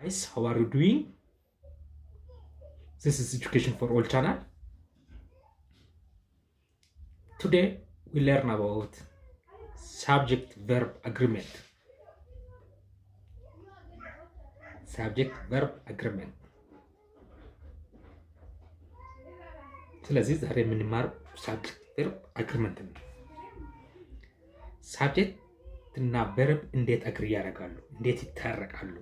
guys, how are you doing? This is Education for All channel. Today we learn about subject verb agreement. Subject verb agreement. ስለዚህ ዛሬ የምንማረው subject verb agreement ነው። subject እና verb እንዴት አግሪ ያደርጋሉ፣ እንዴት ይታረቃሉ፣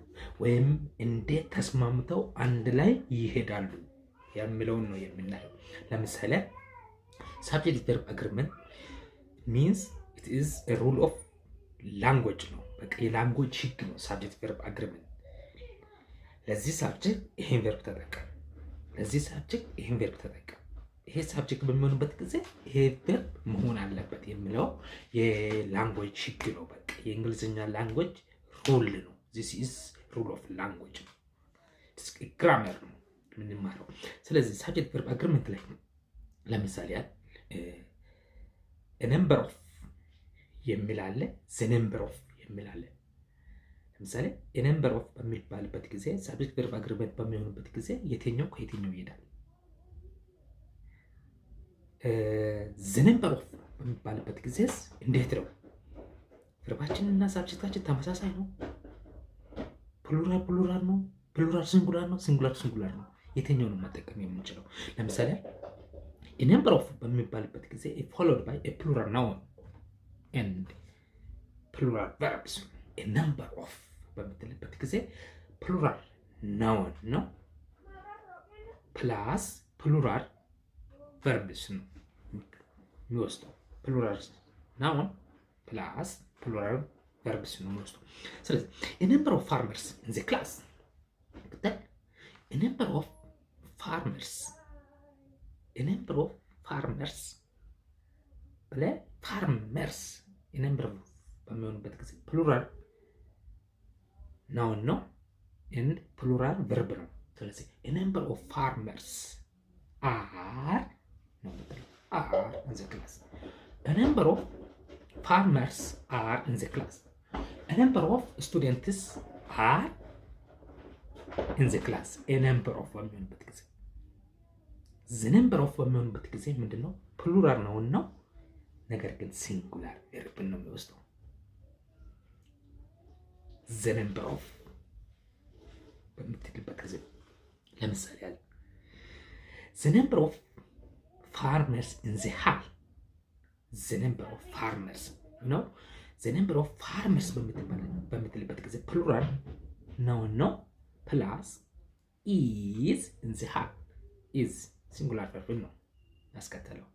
ወይም እንዴት ተስማምተው አንድ ላይ ይሄዳሉ የሚለውን ነው የምናየው። ለምሳሌ subject verb agreement means it is a rule of language ነው። በቃ የላንጉዌጅ ህግ ነው subject verb agreement። ለዚህ subject ይሄን verb ተጠቀም፣ ለዚህ subject ይሄን verb ተጠቀም፣ ይሄ subject በሚሆንበት ጊዜ ይሄ verb መሆን አለበት የሚለው የላንጉዌጅ ህግ ነው። በቃ የእንግሊዝኛ ላንጉዌጅ ሩል ነው። this is rule of language ነው። grammar ነው የምንማረው። ስለዚህ subject verb agreement ላይ ለምሳሌ a number of የሚል አለ፣ the number of የሚል አለ። ለምሳሌ a number of በሚባልበት ጊዜ subject verb agreement በሚሆንበት ጊዜ የትኛው ከየትኛው ይሄዳል? the number of በሚባልበት ጊዜስ እንዴት ነው? verbaችን እና subjecታችን ተመሳሳይ ነው? ፕሉራል ነው? ፕሉራል ሲንጉላር ነው? ሲንጉላር ነው? የትኛው ነው መጠቀም የምንችለው? ለምሳሌ a number of በሚባልበት ጊዜ followed by a plural noun and plural verbs. a number of በምትልበት ጊዜ plural noun ነው plus plural verbs ነው የሚወስደው። plural noun plus plural verbs ነው የሚወስደው። ስለዚህ a number of farmers in the class a number of farmers a number of farmers ብለ farmers a number of በሚሆንበት ጊዜ plural noun ነው and plural verb ነው። ስለዚህ a number of farmers are ነው are in the class. a number of farmers are in the class. a number of students are in the class. a number of በሚሆንበት ጊዜ the number of በሚሆንበት ጊዜ ምንድነው? ፕሉራል ነው ነገር ግን ሲንጉላር verb ነው የሚወስደው። the number of በምትልበት ጊዜ ለምሳሌ ያለ the number of farmers in the hall. the number of farmers ነው the number of farmers በምትልበት ጊዜ ፕሉራል ነው plus is in the hall. is ሲንጉላር verb ነው ያስከተለው።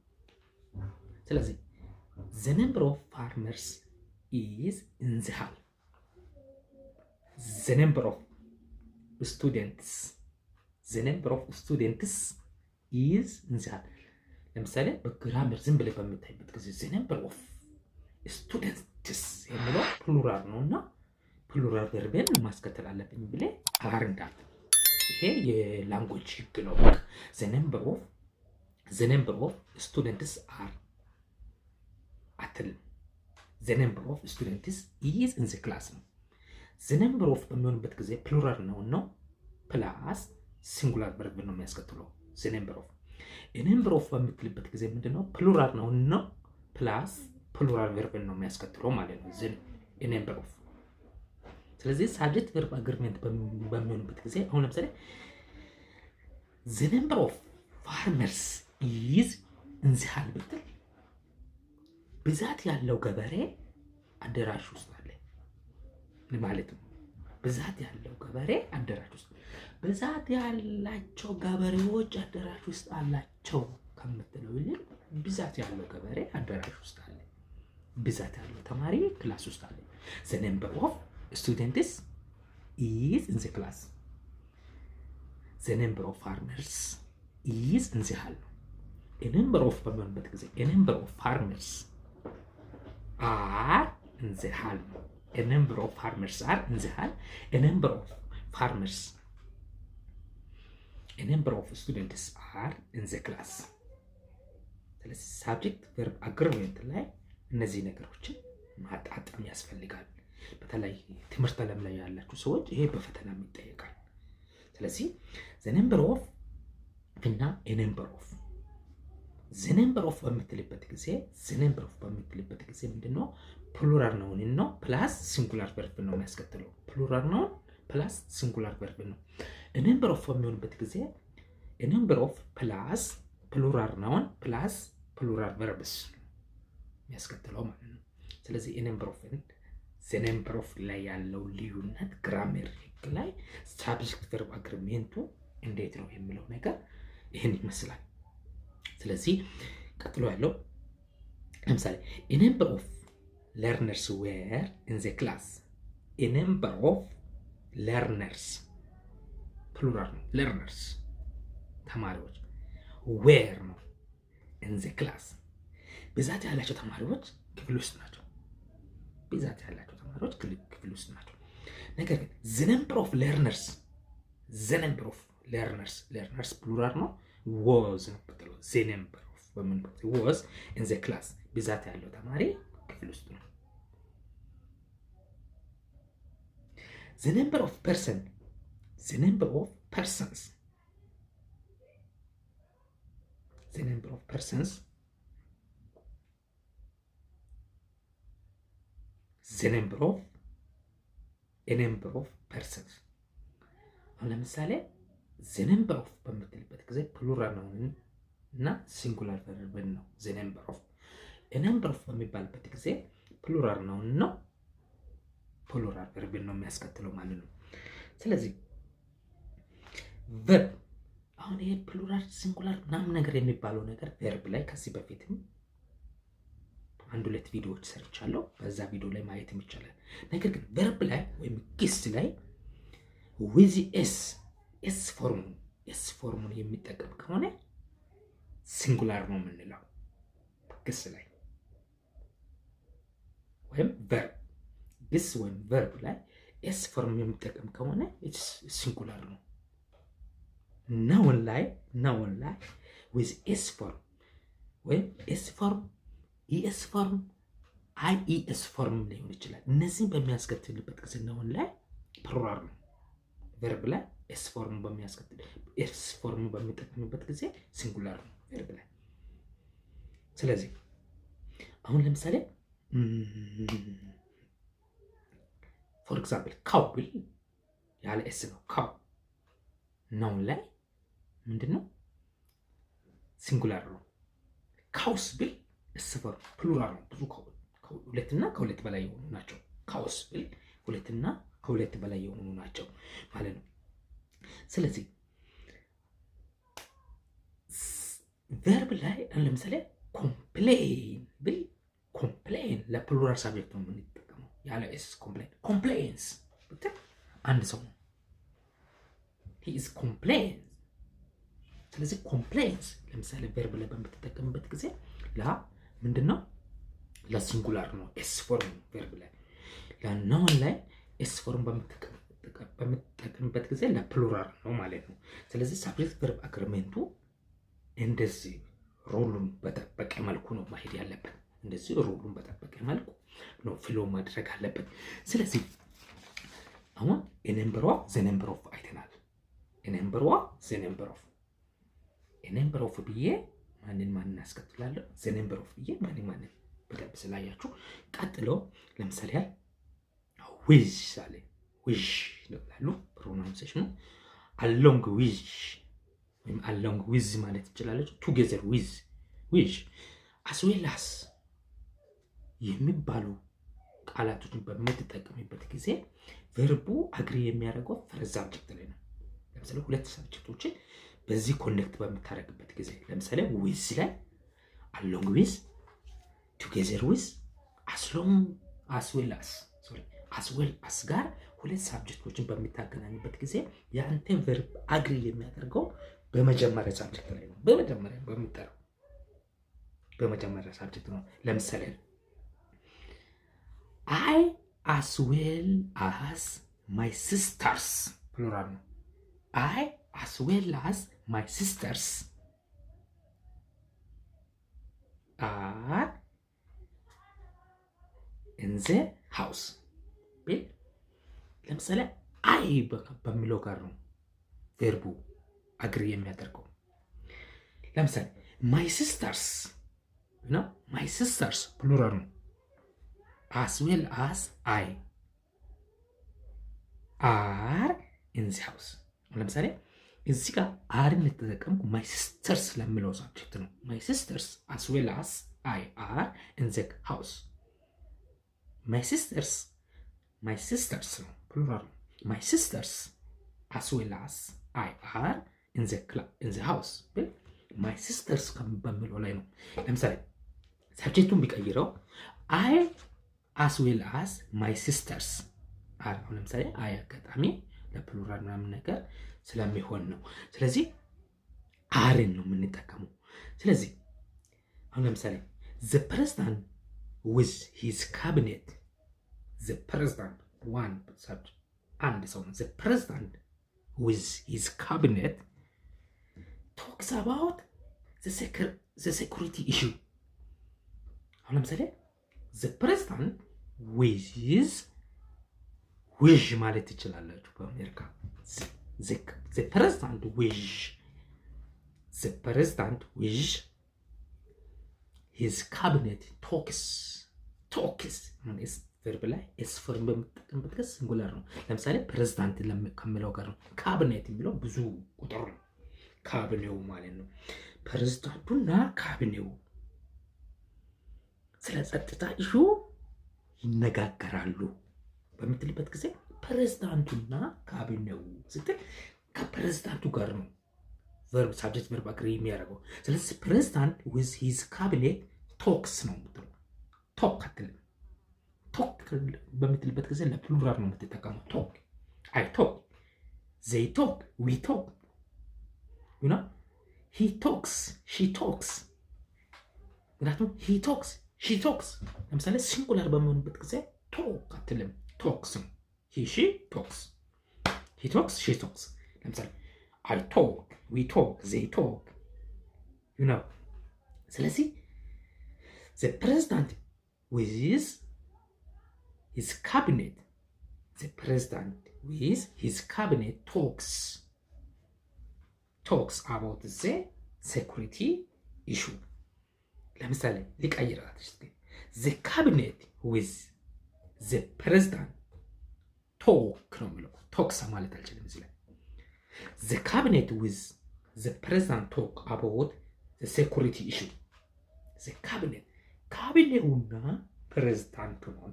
ስለዚህ the number of farmers is in the hall. the number of students is in the hall. ለምሳሌ በግራመር ዝም ብለህ በምታይበት ጊዜ the number of students የሚለው ፕሉራል ነውና ፕሉራል verb ማስከተል አለብኝ ብለህ አርንዳት። ይሄ የላንጉዌጅ ህግ ነው። the number of students are አትልም። the number of students is in the class ነው። the number of በሚሆንበት ጊዜ ፕሉራል ነው ፕላስ ሲንጉላር verb ነው የሚያስከትለው። the number of a number of በምትልበት ጊዜ ምንድነው? ፕሉራል ነው ፕላስ ፕሉራል verb ነው የሚያስከትለው ማለት ነው a number of። ስለዚህ subject verb agreement በሚሆንበት ጊዜ አሁን ለምሳሌ the number of farmers is in the hall ብትል ብዛት ያለው ገበሬ አዳራሽ ውስጥ አለ ማለት ነው። ብዛት ያለው ገበሬ አዳራሽ ውስጥ፣ ብዛት ያላቸው ገበሬዎች አዳራሽ ውስጥ አላቸው ከምትለው ይልቅ ብዛት ያለው ገበሬ አዳራሽ ውስጥ አለ፣ ብዛት ያለው ተማሪ ክላስ ውስጥ አለ። the number of students is in the class. the number of farmers is in the hall. a number of በሚሆንበት ጊዜ a number of farmers are in the hall. a number of farmers are in the hall. a number of farmers a number of students are in the class. ስለዚህ subject verb agreement ላይ እነዚህ ነገሮችን ማጣጣም ያስፈልጋል። በተለይ ትምህርት ዓለም ላይ ያላችሁ ሰዎች ይሄ በፈተና ይጠየቃል። ስለዚህ the number of እና a number of the number of በምትልበት ጊዜ the number of በምትልበት ጊዜ ምንድነው ፕሉራል ናውን ነው ፕላስ ሲንጉላር ቨርብ ነው የሚያስከትለው ፕሉራል ናውን ፕላስ ሲንጉላር ቨርብ ነው a number of በሚሆንበት ጊዜ a number of ፕላስ ፕሉራል ናውን ፕላስ ፕሉራል ቨርብስ የሚያስከትለው ማለት ነው ስለዚህ a number of the number of ላይ ያለው ልዩነት ግራመር ህግ ላይ ሳብጀክት ቨርብ አግሪሜንቱ እንዴት ነው የሚለው ነገር ይሄን ይመስላል ስለዚህ ቀጥሎ ያለው ለምሳሌ a number of learners were in the class a number of learners plural learners ተማሪዎች were ነው in the class ብዛት ያላቸው ተማሪዎች ክፍል ውስጥ ናቸው ብዛት ያላቸው ተማሪዎች ክፍል ውስጥ ናቸው ነገር ግን the number of learners learners plural ነው was ነው በጥሎ the number of በምን was in the class ብዛት ያለው ተማሪ ክፍል ውስጥ ነው the number of persons the number of persons a number of persons አሁን ለምሳሌ the number of በምትልበት ጊዜ ፕሉራል ነው እና ሲንጉላር ቨርብ ነው the number of a number of በሚባልበት ጊዜ ፕሉራል ነው እና ፕሉራል ቨርብ ነው የሚያስከትለው ማለት ነው ስለዚህ ቨርብ አሁን ይሄ ፕሉራል ሲንጉላር ምናምን ነገር የሚባለው ነገር ቨርብ ላይ ከዚህ በፊትም አንድ ሁለት ቪዲዮዎች ሰርቻለሁ በዛ ቪዲዮ ላይ ማየት ይቻላል ነገር ግን ቨርብ ላይ ወይም ግስ ላይ with s ፎርሙን የሚጠቀም ከሆነ ሲንጉላር ነው የምንለው ግስ ላይ ወይም ቨርብ ግስ ወይም ቨርብ ላይ s ፎርም የሚጠቀም ከሆነ ሲንጉላር ነው ናውን ላይ with s form ወይም s form es form ies form ሊሆን ይችላል እነዚህን በሚያስከትልበት ጊዜ ናውን ላይ ፕሉራል ነው ቨርብ ላይ s form በሚጠቀምበት ጊዜ ሲንጉላር ነው ቨርብ ላይ ስለዚህ አሁን ለምሳሌ for example cow ብል ያለ s ነው cow ናውን ላይ ምንድነው ሲንጉላር ነው ካውስ ብል እስፈር ፕሉራል ነው ብዙ ሁለትና ከሁለት በላይ የሆኑ ናቸው ካውስ ብል ሁለትና ከሁለት በላይ የሆኑ ናቸው ማለት ነው ስለዚህ ቨርብ ላይ ለምሳሌ ኮምፕሌን ብል ኮምፕሌን ለፕሉራል ሳብጀክት ነው የምንጠቀመው ያለ ኤስ ኮምፕሌንስ ብትል አንድ ሰው ነው he is complains ስለዚህ ኮምፕሌንስ ለምሳሌ ቨርብ ላይ በምትጠቀምበት ጊዜ ላ ምንድነው ለሲንጉላር ነው ኤስ ፎርም ቨርብ ላይ ለናውን ላይ ኤስ ፎርም በምትጠቀምበት ጊዜ ለፕሉራል ነው ማለት ነው ስለዚህ ሳብጀክት ቨርብ አግሪሜንቱ እንደዚህ ሮሉን በተጠበቀ መልኩ ነው ማሄድ ያለበት እንደዚህ ሮሉን በተጠበቀ መልኩ ነው ፍሎ ማድረግ አለበት ስለዚህ አሁን the number of አይተናል the number of ብዬ ማንን አስከትላለሁ the number of ብዬ ማንን በደንብ ስላያችሁ ቀጥሎ ለምሳሌ with ሳለ with ለብላሉ ፕሮናንሴሽኑ along with ማለት ይችላልሽ together with as well as የሚባሉ ቃላቶችን በምትጠቀምበት ጊዜ ቨርቡ አግሪ የሚያደርገው ፈርዝ ሳብጀክት ላይ ነው ለምሳሌ ሁለት ሳብጀክቶችን በዚህ ኮኔክት በምታደርግበት ጊዜ ለምሳሌ with ላይ along with together with as well as ጋር ሁለት ሳብጀክቶችን በሚታገናኙበት ጊዜ ያንተ ቨርብ አግሪ የሚያደርገው በመጀመሪያ ሳብጀክት ላይ ነው በመጀመሪያ ሳብጀክት ነው ለምሳሌ I as well as my sisters plural ነው I as well as my sisters are in the house ቢል ለምሳሌ አይ በሚለው ጋር ነው ቨርቡ አግሪ የሚያደርገው። ለምሳሌ my sisters ነው my sisters ፕሉራል ነው as well as I are in the house። ለምሳሌ እዚህ ጋር አርን የተጠቀምኩ my sisters ለምለው ሳብጀክት ነው። my sisters as well as I are in the house። my sisters ነው ፕሉራል ነው። my sisters as well as I are in the house my sisters በሚለው ላይ ነው። ለምሳሌ ሳብጀክቱን ቢቀይረው I as well as my sisters are። ለምሳሌ አይ አጋጣሚ ለፕሉራል ምናምን ነገር ስለሚሆን ነው። ስለዚህ አርን ነው የምንጠቀመው። ስለዚህ አሁን ለምሳሌ the president with his cabinet the president one subject አንድ ሰው ነው። the president with his cabinet talks about the security issue። አሁን ለምሳሌ the president with his wish ማለት ትችላላችሁ በአሜሪካ the president wish his cabinet talks ቨርብ ላይ ኤስ ፎርም በምትጠቀምበት ጊዜ ሲንጉላር ነው። ለምሳሌ ፕሬዝዳንት ከሚለው ጋር ነው። ካቢኔት የሚለው ብዙ ቁጥር ነው። ካቢኔው ማለት ነው። ፕሬዝዳንቱና ካቢኔው ስለ ጸጥታ ኢሹ ይነጋገራሉ በምትልበት ጊዜ ፕሬዝዳንቱና ካቢኔው ስትል ከፕሬዝዳንቱ ጋር ነው ቨርብ ሳብጀክት ቨርብ አግሪ የሚያደርገው። ስለዚህ ፕሬዝዳንት with his cabinet talks ነው የምትለው። ቶክ አትልም። ቶክ በምትልበት ጊዜ ለፕሉራል ነው የምትጠቀመው። ቶክ I talk, they talk, we talk, you know, he talks, she talks። ምክንያቱም he talks, she talks ለምሳሌ ሲንጉላር በሚሆንበት ጊዜ ቶክ አትልም። ቶክስ ነው። he she talks, he talks, she talks። ለምሳሌ I talk, we talk, they talk, you know። ስለዚህ the president with his cabinet talks about the security issue። ለምሳሌ ሊቀይራት the cabinet with the president talk ነው የሚለው። ቶክስ ማለት አልችልም እዚህ ላይ። the cabinet with the president talk about the security issue። the cabinet ካቢኔውና ፕሬዝዳንቱ ነው።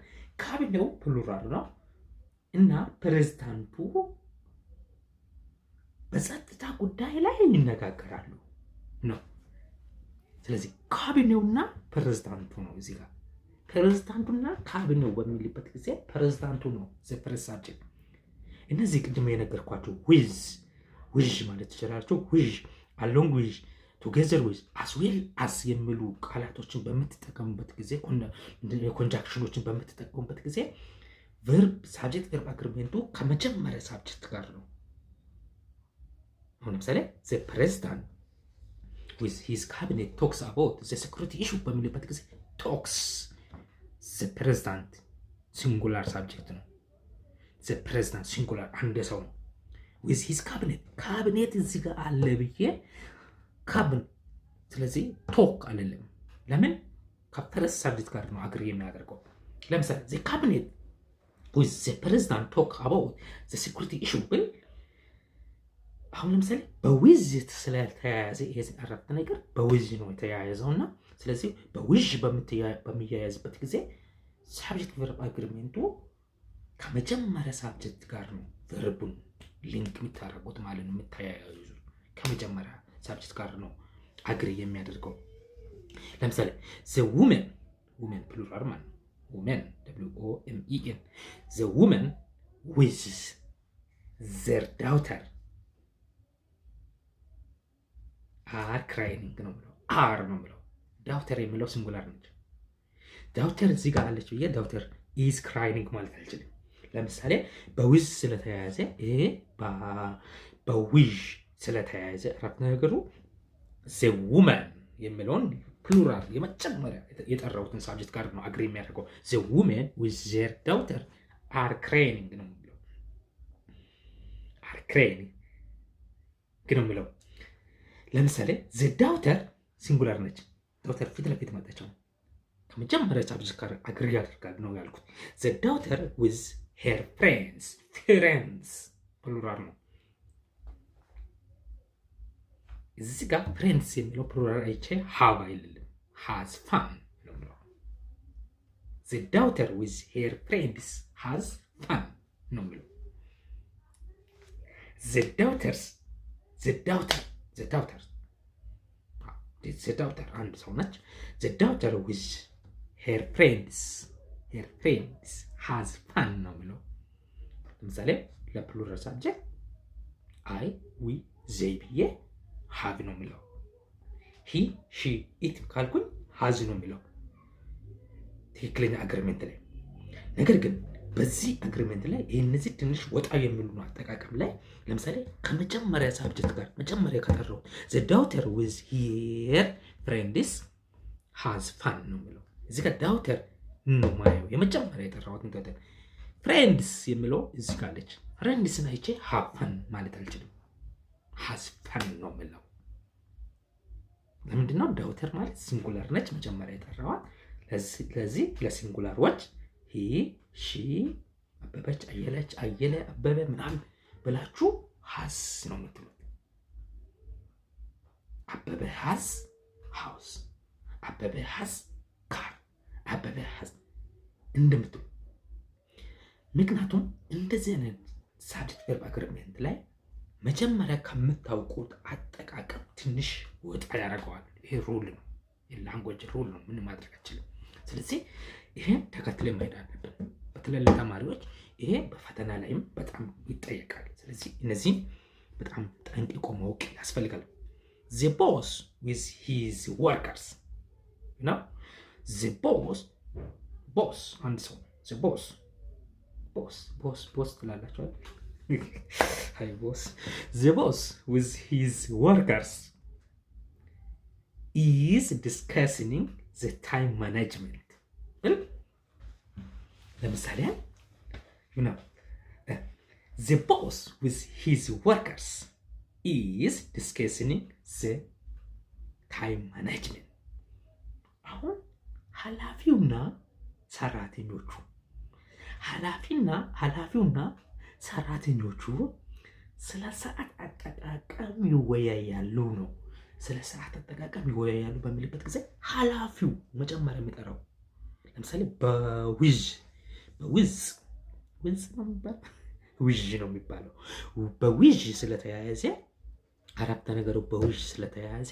ካቢኔው ፕሉራል ነው እና ፕሬዝዳንቱ በጸጥታ ጉዳይ ላይ ይነጋገራሉ ነው። ስለዚህ ካቢኔውና ፕሬዝዳንቱ ነው። እዚህ ጋር ፕሬዝዳንቱና ካቢኔው በሚልበት ጊዜ ፕሬዝዳንቱ ነው ዘ ፕሬስ ሳብጀክት። እነዚህ ቅድም የነገርኳቸው ዊዝ ማለት ትችላላችሁ። ዊዝ አሎንግ ዊዝ ቱጌዘር ዊዝ አስ ዌል አስ የሚሉ ቃላቶችን በምትጠቀሙበት ጊዜ ኮንጃክሽኖችን በምትጠቀሙበት ጊዜ ቨርብ ሳብጀክት ቨርብ አግሪሜንቱ ከመጀመሪያ ሳብጀክት ጋር ነው። አሁን ለምሳሌ the president with his cabinet talks about the security issue በሚልበት ጊዜ talks the president ሲንጉላር ሳብጀክት ነው። the president ሲንጉላር አንድ ሰው ነው። with his cabinet እዚህ ጋር አለ ብዬ ካብን ስለዚህ ቶክ አለለም። ለምን ከፕሬስ ሳብጀክት ጋር ነው አግሪ የሚያደርገው። ለምሳሌ the cabinet with the president talk about the security issue ብል አሁን ለምሳሌ በዊዝ ስለተያያዘ ይሄ አረፍተ ነገር በዊዝ ነው የተያያዘውና ስለዚህ በዊዝ በሚያያዝበት ጊዜ ሳብጀክት ቨርብ አግሪሜንቱ ከመጀመሪያ ሳብጀክት ጋር ነው ቨርቡን ሊንክ የሚታረቁት ማለት ነው። የምታያይዙ ከመጀመሪያ ሳብጀክት ጋር ነው አግሪ የሚያደርገው። ለምሳሌ the woman ፕሉራል ማለት ነው። women women the woman with their daughter are crying ነው ብለው are ነው ብለው ዳውተር የሚለው ሲንጉላር ነች። ዳውተር እዚህ ጋር አለች ብዬ ዳውተር is crying ማለት አልችልም። ለምሳሌ በዊዝ ስለተያያዘ ይሄ በዊዝ ስለተያያዘ አረፍተ ነገሩ the woman የሚለውን ፕሉራል የመጀመሪያ የጠራሁትን ሳብጀክት ጋር ነው አግሪ የሚያደርገው። the women with their daughter are crying ነው ብለው are crying ግን የሚለው ለምሳሌ ዘ ዳውተር ሲንጉላር ነች። ዳውተር ፊት ለፊት መጣቸው ከመጀመሪያ ሳብጀክት ጋር አግሪ ያደርጋል ነው ያልኩት። ዘ ዳውተር ዊዝ ሄር ፍሬንድስ ፕሉራል ነው። እዚህ ጋር ፍሬንድስ የሚለው ፕሉራል አይቼ ሃቭ አይልልም። ሃዝ ፋን ነው የሚለው። ዘ ዳውተር ዊዝ ሄር ፍሬንድስ ሃዝ ፋን ነው የሚለው። ዘ ዳውተር አንድ ሰው ነች። ዘ ዳውተር ዊዝ ሄር ፍሬንድስ ሃዝ ፋን ነው የሚለው። ለምሳሌ ለፕሉራል ሳብጀክት አይ ዊ ዘይ ብዬ ሃቭ ነው የሚለው። ሂ ሺ ኢት ካልኩኝ ሃዝ ነው የሚለው ትክክለኛ አግሪመንት ላይ። ነገር ግን በዚህ አግሪመንት ላይ እነዚህ ትንሽ ወጣ የሚሉ ነው አጠቃቀም ላይ። ለምሳሌ ከመጀመሪያ ሳብጀክት ጋር መጀመሪያ ከጠራው ዘ ዳውተር ዊዝ ሄር ፍሬንድስ ሃዝ ፋን ነው የሚለው። እዚህ ጋር ዳውተር ነው ማየው የመጀመሪያ የጠራሁትን ዳውተር። ፍሬንድስ የሚለው እዚህ ጋር አለች። ፍሬንድስን አይቼ ሃቭ ፋን ማለት አልችልም። ሃዝ ፋን ነው የሚለው። ለምንድነው? ዳውተር ማለት ሲንጉላር ነች መጀመሪያ የጠራዋት። ለዚህ ለሲንጉላሮች ሂ ሺ አበበች፣ አየለች፣ አየለ፣ አበበ ምናምን ብላችሁ ሃዝ ነው የምትሉት። አበበ ሃዝ ሃውስ፣ አበበ ሃዝ ካር፣ አበበ ሃዝ እንደምትሉ። ምክንያቱም እንደዚህ አይነት ሳብጀክት ቨርብ አግሪመንት ላይ መጀመሪያ ከምታውቁት አጠቃቀም ትንሽ ወጣ ያደርገዋል። ይሄ ሩል ነው፣ የላንጉዌጅ ሩል ነው። ምን ማድረግ አይችልም። ስለዚህ ይሄን ተከትለን መሄድ አለብን። በተለይ ተማሪዎች ይሄ በፈተና ላይም በጣም ይጠየቃል። ስለዚህ እነዚህን በጣም ጠንቅቆ ማወቅ ያስፈልጋል። the boss with his workers ነው። the boss አንድ ሰው the boss ትላላችሁ። ሃይ ቦስ the boss with his workers is discussing the time management። ለምሳሌ the boss with his workers is discussing the time management። አሁን ኃላፊውና ሰራተኞቹ ስለ ሰዓት አጠቃቀም ይወያያሉ ነው። ስለ ሰዓት አጠቃቀም ይወያያሉ በሚልበት ጊዜ ኃላፊው መጀመሪያ የሚጠራው ለምሳሌ በዊዝ ነው የሚባለው። በዊዝ ስለተያያዘ አረፍተ ነገሩ በዊዝ ስለተያያዘ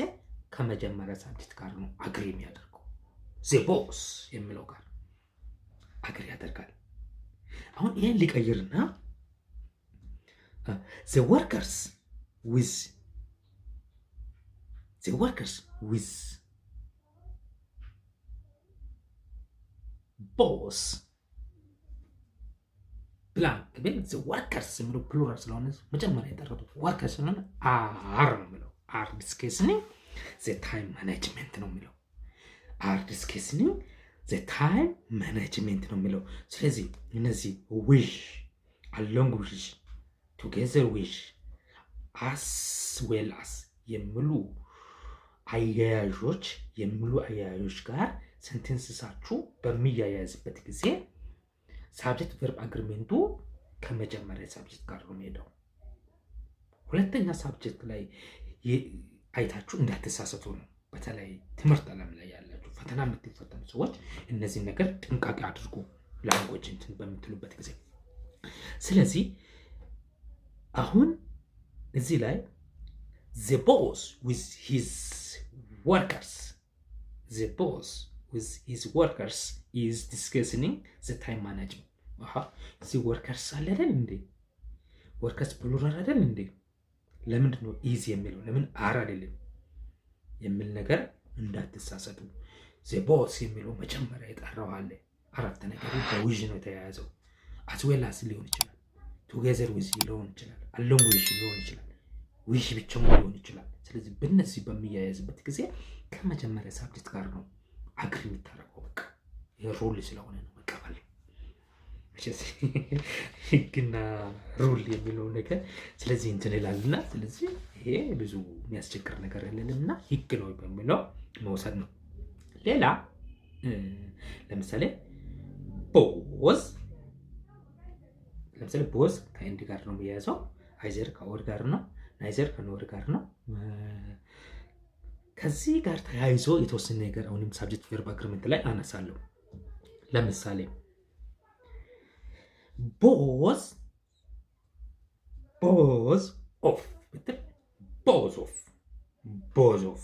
ከመጀመሪያ ሳብጀክት ጋር ነው አግሪ የሚያደርገው። ዘ ቦስ የሚለው ጋር አግሪ ያደርጋል። አሁን ይሄን ሊቀይርና the workers with boss ብላንክ ግን the workers የሚለው ፕሉራል ስለሆነ መጀመሪያ የጠራሁት workers ስለሆነ አር ነው የሚለው። አር discussing the time management ነው የሚለው። አር discussing the time management ነው የሚለው። ስለዚህ እነዚህ wish along with together with as well as የሚሉ አያያዦች ጋር ሴንቴንስሳችሁ በሚያያዝበት ጊዜ ሳብጀክት ቨርብ አግሪመንቱ ከመጀመሪያ ሳብጀክት ጋር ነው የሚሄደው። ሁለተኛ ሳብጀክት ላይ አይታችሁ እንዳትሳሳቱ ነው። በተለይ ትምህርት ዓለም ላይ ያላችሁ ፈተና የምትፈተኑ ሰዎች እነዚህን ነገር ጥንቃቄ አድርጉ ላንጉዌጅ እንትን በምትሉበት ጊዜ። ስለዚህ አሁን እዚህ ላይ the boss with his workers is discussing the time management። እዚህ ወርከርስ አለ አይደል እንዴ? ወርከርስ ፕሉራል አይደል እንዴ? ለምንድን ነው ኢዝ የሚለው ለምን አር አይደለም የሚል ነገር እንዳትሳሰቱ። the boss የሚለው መጀመሪያ የጠራው አለ። አረፍተ ነገሩ በዊዝ ነው የተያያዘው። as well as ሊሆን ይችላል፣ together with ሊሆን ይችላል፣ along with ሊሆን ይችላል፣ ዊሽ ብቻውን ሊሆን ይችላል። ስለዚህ በእነዚህ በሚያያዝበት ጊዜ ከመጀመሪያ ሳብጀክት ጋር ነው አግሪ የሚታረቀው። በቃ ይሄ ሩል ስለሆነ ነው መቀበል። ህግና ሩል የሚለው ነገር ስለዚህ እንትን ይላልና ስለዚህ ይሄ ብዙ የሚያስቸግር ነገር የለንምና ህግ ነው በሚለው መውሰድ ነው። ሌላ ለምሳሌ ቦዝ ከኢንድ ጋር ነው የሚያያዘው። አይዘር ከኦድ ጋር ነው። ናይዘር ከኖድ ጋር ነው። ከዚህ ጋር ተያይዞ የተወሰነ ነገር አሁንም ሳብጀክት ቨርብ አግሪመንት ላይ አነሳለሁ። ለምሳሌ ቦዝ ኦፍ ብትል ቦዝ ኦፍ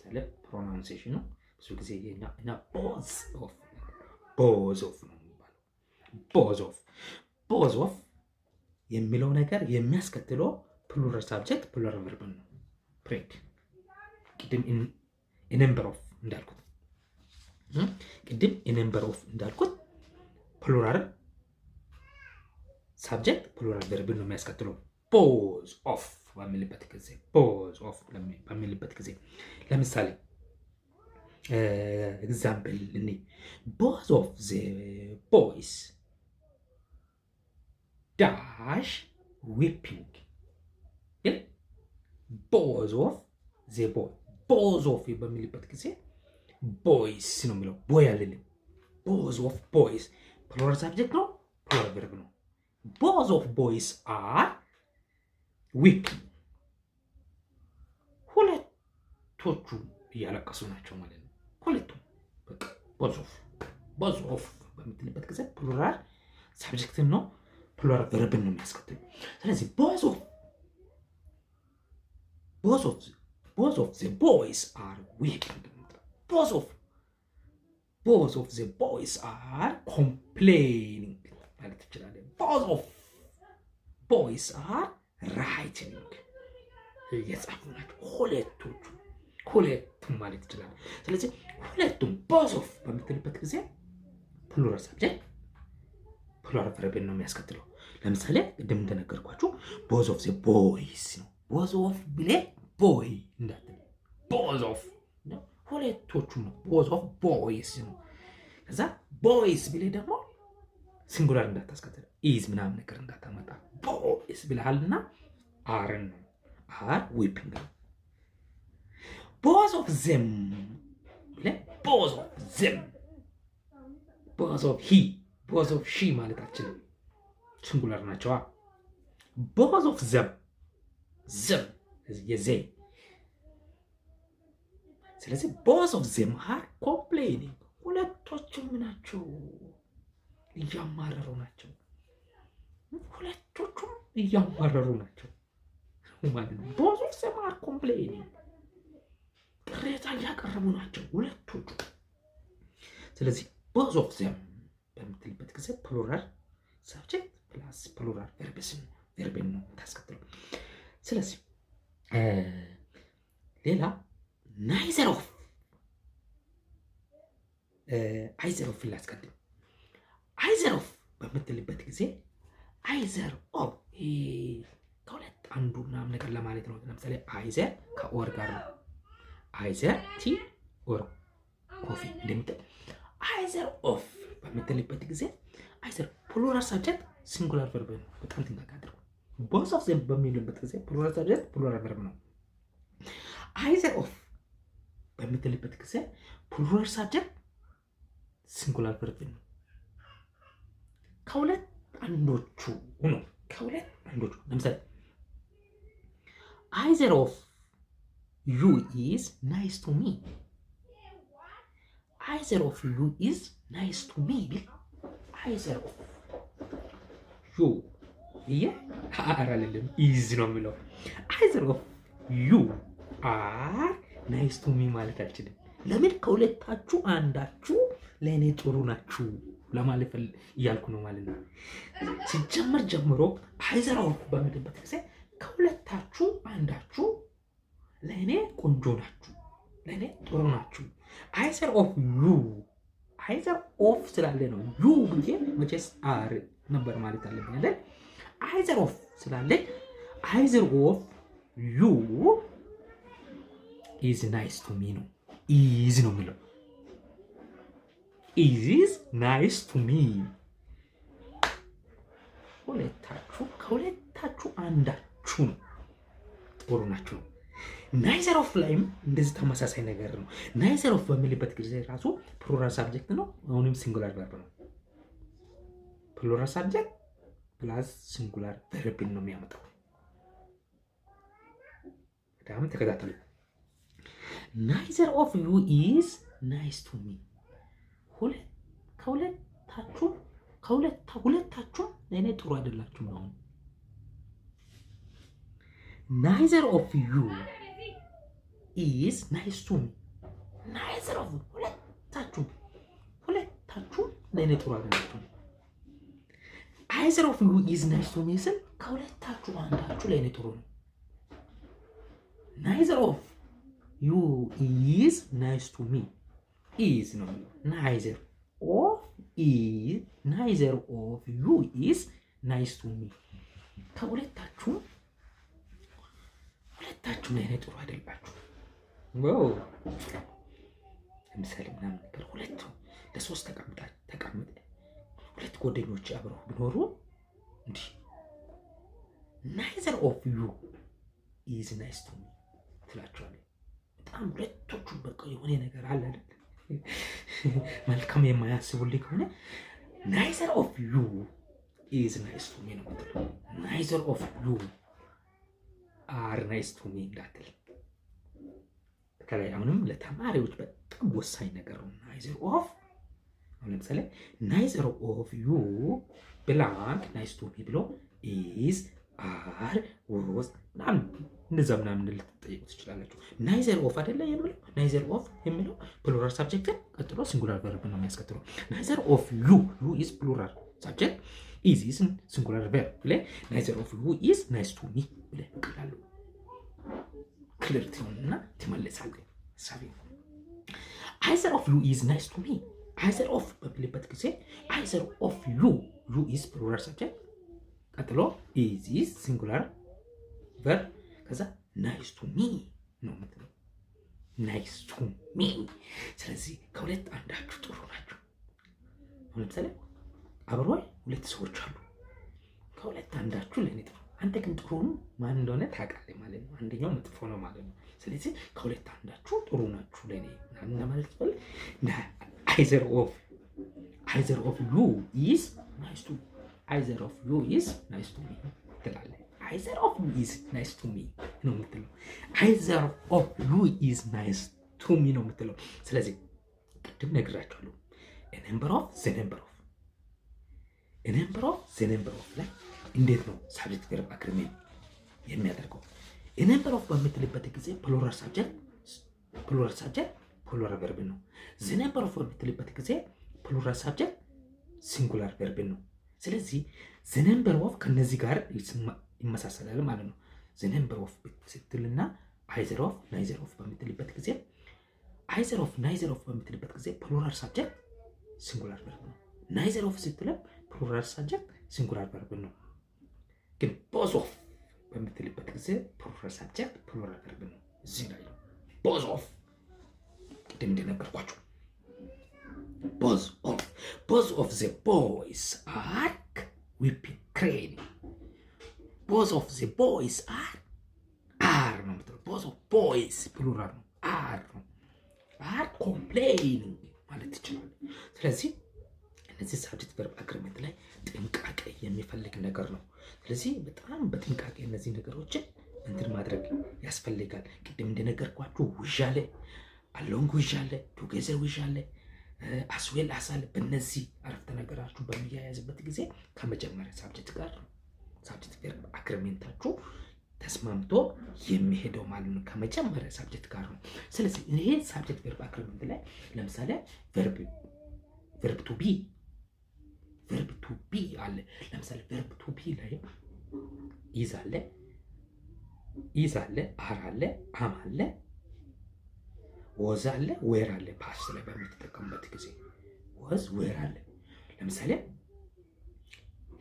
ስለ ፕሮናንሴሽኑ ብዙ ጊዜ እና ቦዝ ኦፍ ነው የሚባለው። ቦዝ ኦፍ የሚለው ነገር የሚያስከትለው ፕሉራል ሳብጀክት ፕሉራል ቨርብ ነው። ፕሬድ ቅድም ነምበር ኦፍ እንዳልኩት ፕሉራል ሳብጀክት ፕሉራል ቨርብ ነው የሚያስከትለው። ቦዝ ኦፍ በሚልበት ጊዜ ለምሳሌ ኤግዛምፕል እኔ ቦዝ ኦፍ ዘ ቦይስ ዳሽ ዊፒንግ ቦዝ ኦፍ ዘ ቦይ ቦዝ ኦፍ በሚልበት ጊዜ ቦይስ ነው የሚለው ቦይ አይደለም። ቦዝ ኦፍ ቦይስ ፕሉራል ሳብጀክት ነው፣ ፕሉራል ቨርብ ነው። ቦዝ ኦፍ ቦይስ አር ዊፒንግ ሁለቶቹ እያለቀሱ ናቸው ማለት ነው። ሁለቱም በቃ ቦዝ ኦፍ በምትልበት ጊዜ ፕሉራል ሳብጀክት ነው፣ ፕሉራል ቨርብን ነው የሚያስከትሉ። ስለዚህ ቦዝ ኦፍ ዘ ቦይስ አር ዊፒንግ፣ ቦዝ ኦፍ ዘ ቦይስ አር ኮምፕሌኒንግ ማለት ትችላለን። ቦዝ ኦፍ ቦይስ አር ራይቲንግ እየጻፉ ናቸው ሁለቱም ማለት ይችላል። ስለዚህ ሁለቱም ቦዝ ኦፍ በምትልበት ጊዜ ፕሉራል ሳብጀክት ፕሉራል ቨርብን ነው የሚያስከትለው። ለምሳሌ ቅድም እንደነገርኳችሁ ቦዝ ኦፍ ዘ ቦይስ ነው። ቦዝ ኦፍ ብሌ ቦይ እንዳትል፣ ቦዝ ኦፍ ሁለቶቹም ነው። ቦዝ ኦፍ ቦይስ ነው። ከዛ ቦይስ ብሌ ደግሞ ሲንጉላር እንዳታስከትል፣ ኢዝ ምናምን ነገር እንዳታመጣ። ቦይስ ብለሃልና አርን ነው። አር ዊፒንግ ነው። ቦዝ ኦፍ ዘም ብለ ቦዝ ኦፍ ዘም፣ ቦዝ ኦፍ ሂ፣ ቦዝ ኦፍ ሺ ማለት አችልም፣ ሲንጉላር ናቸዋ። ቦዝ ኦፍ ዘም የዘይ። ስለዚህ ቦዝ ኦፍ ዘም አር ኮምፕሌኒንግ፣ ሁለቶቹም ናቸው እያማረሩ ናቸው። ሁለቶቹም እያማረሩ ናቸው ማለት ነው። ቦዝ ኦፍ ዘም አር ኮምፕሌኒንግ፣ ቅሬታ እያቀረቡ ናቸው ሁለቶቹ። ስለዚህ ቦዝ ኦፍ ዘም በምትልበት ጊዜ ፕሉራል ሳብጀክት ፕላስ ፕሉራል ቨርብን ነው ታስከትለው። ስለዚህ ሌላ ናይዘር ኦፍ አይዘር ኦፍ ላስቀድም። አይዘር ኦፍ በምትልበት ጊዜ አይዘር ኦፍ ከሁለት አንዱ ምናምን ነገር ለማለት ነው። ለምሳሌ አይዘር ከኦር ጋር ነው። አይዘር ቲ ኦር ኮፊ እንደምትል አይዘር ኦፍ በምትልበት ጊዜ አይዘር ፕሉራል ሳብጀክት ሲንጉላር ቨርብ ነው። በጣም ትንቃቃድሩ። ቦዝ ኦፍ ዘም በሚልበት ጊዜ ፕሉራል ሳብጀክት ፕሉራል ቨርብ ነው። አይዘር ኦፍ በምትልበት ጊዜ ፕሉራል ሳብጀክት ሲንጉላር ቨርብ ነው። ከሁለት አንዶቹ ነው። ለምሳሌ አይዘር ኦፍ ዩ ኢዝ ናይስ ቱ ሚ፣ አይዘር ኦፍ ዩ ኢዝ ናይስ ቱ ሚ ቢል አይዘር ኦፍ ዩ ብዬ አር አልልም፣ ኢዝ ነው የሚለው። አይዘር ኦፍ ዩ አር ናይስ ቱ ሚ ማለት አልችልም። ለምን? ከሁለታችሁ አንዳችሁ ለእኔ ጥሩ ናችሁ ለማለት እያልኩ ነው ማለት ነው። ሲጀመር ጀምሮ አይዘር ኦፍ በምልበት ጊዜ ከሁለታችሁ አንዳችሁ ለእኔ ቆንጆ ናችሁ፣ ለእኔ ጥሩ ናችሁ። አይዘር ኦፍ ዩ፣ አይዘር ኦፍ ስላለ ነው ዩ ብዬ መቼስ አር ነበር ማለት አለብኝ አይደል? አይዘር ኦፍ ስላለ አይዘር ኦፍ ዩ ኢዝ ናይስ ቱ ሚ ነው። ኢዝ ነው የሚለው። ኢዝ ናይስ ቱ ሚ ከሁለታችሁ አንዳችሁ ነው ጥሩ ናችሁ ነው። ናይዘር ኦፍ ላይም እንደዚህ ተመሳሳይ ነገር ነው። ናይዘር ኦፍ በሚልበት ጊዜ ራሱ ፕሉራል ሳብጀክት ነው፣ አሁንም ሲንጉላር ቨርብ ነው። ፕሉራል ሳብጀክት ፕላስ ሲንጉላር ቨርብን ነው የሚያመጣው። በጣም ተከታተሉ። ናይዘር ኦፍ ዩ ኢዝ ናይስ ቱ ሚ። ሁለታችሁ ለእኔ ጥሩ አይደላችሁም ነው። ናይዘር ኦፍ ዩ ኢዝ ናይስ ቱ ሚ። ናይዘር ኦፍ ሁለታችሁ ለእኔ ጥሩ አይደላችሁም። አይዘር ኦፍ ዩ ኢዝ ናይስ ቱ ሚ ስል ከሁለታችሁ አንዳችሁ ለእኔ ጥሩ ነው። ናይዘር ኦፍ ዩ ኢዝ ናይስ ቱ ሚ ኢዝ ነው። ናይዘር ኦፍ ዩ ኢዝ ናይስ ቱ ሚ ከሁለታችሁ ለእኔ ጥሩ አይደላችሁ። ለምሳሌ ምናምን ነገር ለሶስት ተቀምጠ ሁለት ጓደኞች አብረው ቢኖሩ እንዲህ ናይዘር ኦፍ ዩ ኢዝ ናይስ ቱ ሚ ትላቸዋለህ። በጣም ሁለቶቹ በቃ የሆነ ነገር አለ አይደል? መልካም የማያስቡልኝ ከሆነ ናይዘር ኦፍ ዩ ኢዝ ናይስ ቱ ሚ ነው የምትለው። ናይዘር ኦፍ ዩ አር ናይስ ቱ ሚ እንዳትል። ከላይ አሁንም ለተማሪዎች በጣም ወሳኝ ነገር ነው። ናይዘር ኦፍ አሁን ለምሳሌ ናይዘር ኦፍ ዩ ብላንክ ናይስ ቱ ሚ ብሎ ኢዝ አር ወዝ እንደዛ ምናምን ልትጠይቁ ትችላላችሁ። ናይዘር ኦፍ አይደለ የሚለው ናይዘር ኦፍ የሚለው ፕሉራል ሳብጀክትን ቀጥሎ ሲንጉላር ቨርብ ነው የሚያስከትለው። ናይዘር ኦፍ ዩ ኢዝ ፕሉራል ሳብጀክት ኢዝ ሲንጉላር ቨርብ ብለህ ናይዘር ኦፍ ዩ ኢዝ ናይስ ቱ ሚ ብለህ ቀላሉ ክሊር ትሆንና ትመለሳለህ። ሳቢ አይዘር ኦፍ ዩ ኢዝ ናይስ ቱ ሚ። አይዘር ኦፍ በሚልበት ጊዜ አይዘር ኦፍ ዩ ኢዝ ፕሉራል ሳብጀክት ቀጥሎ ኢዝ ሲንጉላር ቨርብ ከዛ ናይስ ቱ ሚ ነው የምትለው። ናይስ ቱ ሚ። ስለዚህ ከሁለት አንዳችሁ ጥሩ ናቸው። ለምሳሌ አብሮ ሁለት ሰዎች አሉ። ከሁለት አንዳችሁ ለኔ ጥሩ፣ አንተ ግን ጥሩ ማን እንደሆነ ታውቃለህ ማለት ነው። አንደኛው መጥፎ ነው ማለት ነው። ስለዚህ ከሁለት አንዳችሁ ጥሩ ናችሁ ለኔ እና ማለት ነው። አይዘር ኦፍ ዩ ኢዝ ናይስ ቱ አይዘር ኦፍ ዩ ኢዝ ናይስ ቱ ሚ ትላለህ። አይዘር ኦፍ ዩ ኢዝ ናይስ ቱ ሚ ነው የምትለው። አይዘር ኦፍ ዩ ኢዝ ናይስ ቱ ሚ ነው የምትለው። ስለዚህ ቅድም ነግራችኋለሁ። ነምበር ኦፍ ዘ ነምበር ኦፍ ላይ እንዴት ነው ሳብጀክት ቨርብ አግሪሜንት የሚያደርገው? ነምበር ኦፍ በምትልበት ጊዜ ፕሉራል ሳብጀክት ፕሉራል ቨርብ ነው። ዘ ነምበር ኦፍ በምትልበት ጊዜ ፕሉራል ሳብጀክት ሲንጉላር ቨርብ ነው። ስለዚህ ዘ ነምበር ኦፍ ከነዚህ ጋር ይመሳሰላል ማለት ነው። ዘ ነምበር ኦፍ ስትልና አይዘር ኦፍ ናይዘር ኦፍ በምትልበት ጊዜ ናይዘር ኦፍ በምትልበት ጊዜ ፕሉራል ሳብጀክት ሲንጉላር ቨርብ ነው። ናይዘር ኦፍ ስትልም ፕሉራል ሳብጀክት ሲንጉላር ቨርብ ነው። ግን ቦዝ ኦፍ በምትልበት ጊዜ ፕሉራል ሳብጀክት ፕሉራል ቨርብ ነው። እዚህ ላይ ነው ቦዝ ኦፍ ቅድም እንደነገርኳችሁ both of the boys are whipping crazy. Both of the boys are ነው የምትለው። both of boys plural ነው። are complaining ማለት ይችላል። ስለዚህ እነዚህ ሳብጀክት ቨርብ አግሪመንት ላይ ጥንቃቄ የሚፈልግ ነገር ነው። ስለዚህ በጣም በጥንቃቄ እነዚህ ነገሮችን እንትን ማድረግ ያስፈልጋል። ቅድም እንደነገርኳችሁ ውሻለ አሎንግ ውሻለ ቱጌዘር ውሻለ አስዌል አሳል በእነዚህ አረፍተ ነገራችሁ በሚያያዝበት ጊዜ ከመጀመሪያ ሳብጀክት ጋር ሳብጀክት ቨርብ አግሪመንታችሁ ተስማምቶ የሚሄደው ማለት ነው። ከመጀመሪያ ሳብጀክት ጋር ነው። ስለዚህ ይሄ ሳብጀክት ቨርብ አግሪመንት ላይ ለምሳሌ ቨርብ ቱ ቢ አለ። ለምሳሌ ቨርብ ቱ ቢ ላይ ኢዝ አለ፣ አር አለ፣ አም አለ፣ ወዝ አለ፣ ዌር አለ። ፓስት ላይ በምትጠቀምበት ጊዜ ወዝ ዌር አለ። ለምሳሌ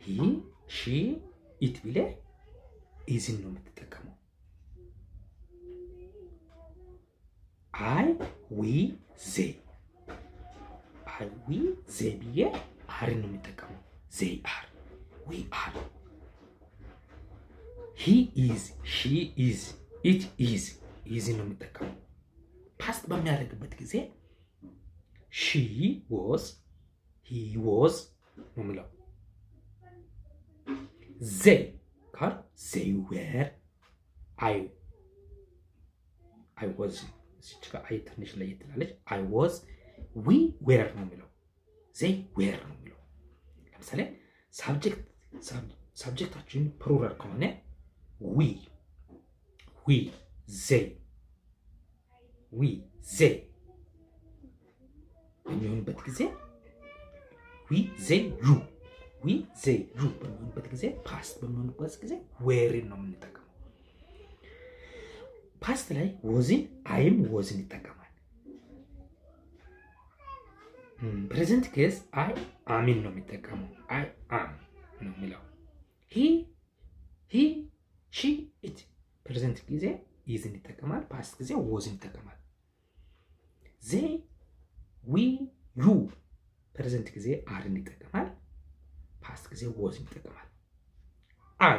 ሂ ሺ ኢት ቢለ ኢዝን ነው የምትጠቀመው። አይ ዊ ዜ ብዬ አርን ነው የሚጠቀመው። ዜ አር ዊ አር he is, she is, it is ነው የሚጠቀመው። ፓስት በሚያደርግበት ጊዜ she was, he was ነው የሚለው። they ካል they were, I was እዚህ ጋር አይ ትንሽ ለየት ትላለች። I was, we were ነው የሚለው። they were ነው የሚለው። ለምሳሌ ሳብጀክታችን ፕሉራል ከሆነ we, they በሚሆንበት ጊዜ we, they, you በሚሆንበት ጊዜ ፓስት በሚሆንበት ጊዜ were ነው የምንጠቀመው። ፓስት ላይ ወዝን አይም ወዝን ይጠቀማል። ፕሬዘንት ኬስ አይ አሚን ነው የሚጠቀመው። አይ አም ነው የሚለው። ሂ ሺ ኢት ፕሬዘንት ጊዜ ኢዝን ይጠቀማል። ፓስት ጊዜ ወዝን ይጠቀማል። ዜይ ዊ ዩ ፕሬዘንት ጊዜ አርን ይጠቀማል። ፓስት ጊዜ ወዝን ይጠቀማል። አይ